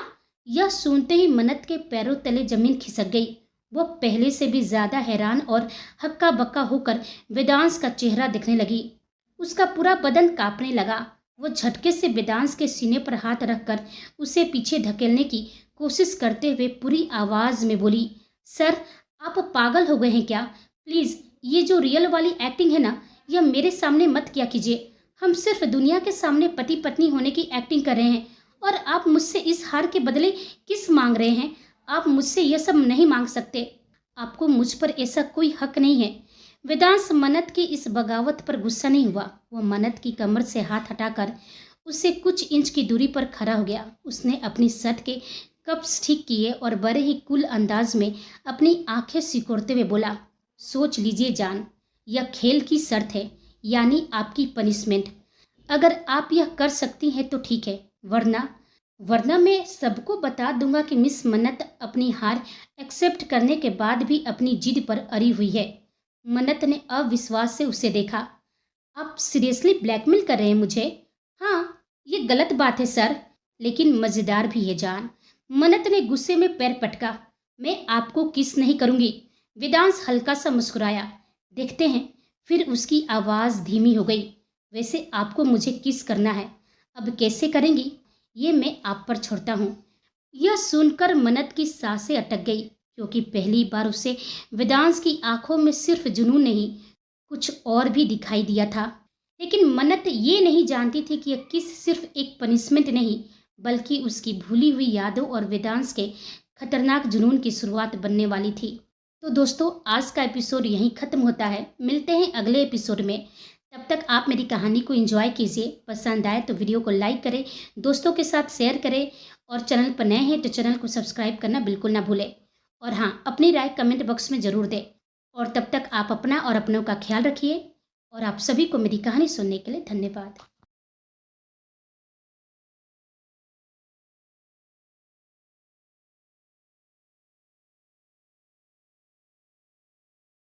यह सुनते ही मन्नत के पैरों तले जमीन खिसक गई। वह पहले से भी ज़्यादा हैरान और हक्का बक्का होकर वेदांश का चेहरा देखने लगी। उसका पूरा बदन कांपने लगा। वो झटके से वेदांश के सीने पर हाथ रखकर उसे पीछे धकेलने की कोशिश करते हुए पूरी आवाज में बोली, सर आप पागल हो गए हैं क्या? प्लीज ये जो रियल वाली एक्टिंग है ना, यह मेरे सामने मत किया कीजिए। हम सिर्फ दुनिया के सामने पति पत्नी होने की एक्टिंग कर रहे हैं और आप मुझसे इस हार के बदले किस मांग रहे हैं? आप मुझसे यह सब नहीं मांग सकते। आपको मुझ पर ऐसा कोई हक नहीं है। वेदांश मन्नत की इस बगावत पर गुस्सा नहीं हुआ। वह मन्नत की कमर से हाथ हटाकर उससे कुछ इंच की दूरी पर खड़ा हो गया। उसने अपनी शर्ट के कप्स ठीक किए और बड़े ही कूल अंदाज में अपनी आंखें सिकोड़ते हुए बोला, सोच लीजिए जान, यह खेल की शर्त है, यानी आपकी पनिशमेंट। अगर आप यह कर सकती हैं तो ठीक है, वरना मैं सबको बता दूंगा कि मिस मन्नत अपनी हार एक्सेप्ट करने के बाद भी अपनी जिद पर अड़ी हुई है। मन्नत ने अविश्वास से उसे देखा। आप सीरियसली ब्लैकमेल कर रहे हैं मुझे? हाँ, ये गलत बात है सर, लेकिन मज़ेदार भी है जान। मन्नत ने गुस्से में पैर पटका। मैं आपको किस नहीं करूँगी। वेदांश हल्का सा मुस्कुराया। देखते हैं। फिर उसकी आवाज़ धीमी हो गई। वैसे आपको मुझे किस करना है, अब कैसे करेंगी, ये मैं आप पर छोड़ता हूँ। यह सुनकर मन्नत की सांसें अटक गई, क्योंकि पहली बार उसे वेदांश की आंखों में सिर्फ जुनून नहीं, कुछ और भी दिखाई दिया था। लेकिन मन्नत ये नहीं जानती थी कि यह किस सिर्फ एक पनिशमेंट नहीं, बल्कि उसकी भूली हुई यादों और वेदांश के खतरनाक जुनून की शुरुआत बनने वाली थी। तो दोस्तों, आज का एपिसोड यहीं ख़त्म होता है। मिलते हैं अगले एपिसोड में। तब तक आप मेरी कहानी को एंजॉय कीजिए। पसंद आए तो वीडियो को लाइक करें, दोस्तों के साथ शेयर करें और चैनल पर नए हैं तो चैनल को सब्सक्राइब करना बिल्कुल ना भूलें। और हाँ, अपनी राय कमेंट बॉक्स में ज़रूर दें। और तब तक आप अपना और अपनों का ख्याल रखिए। और आप सभी को मेरी कहानी सुनने के लिए धन्यवाद।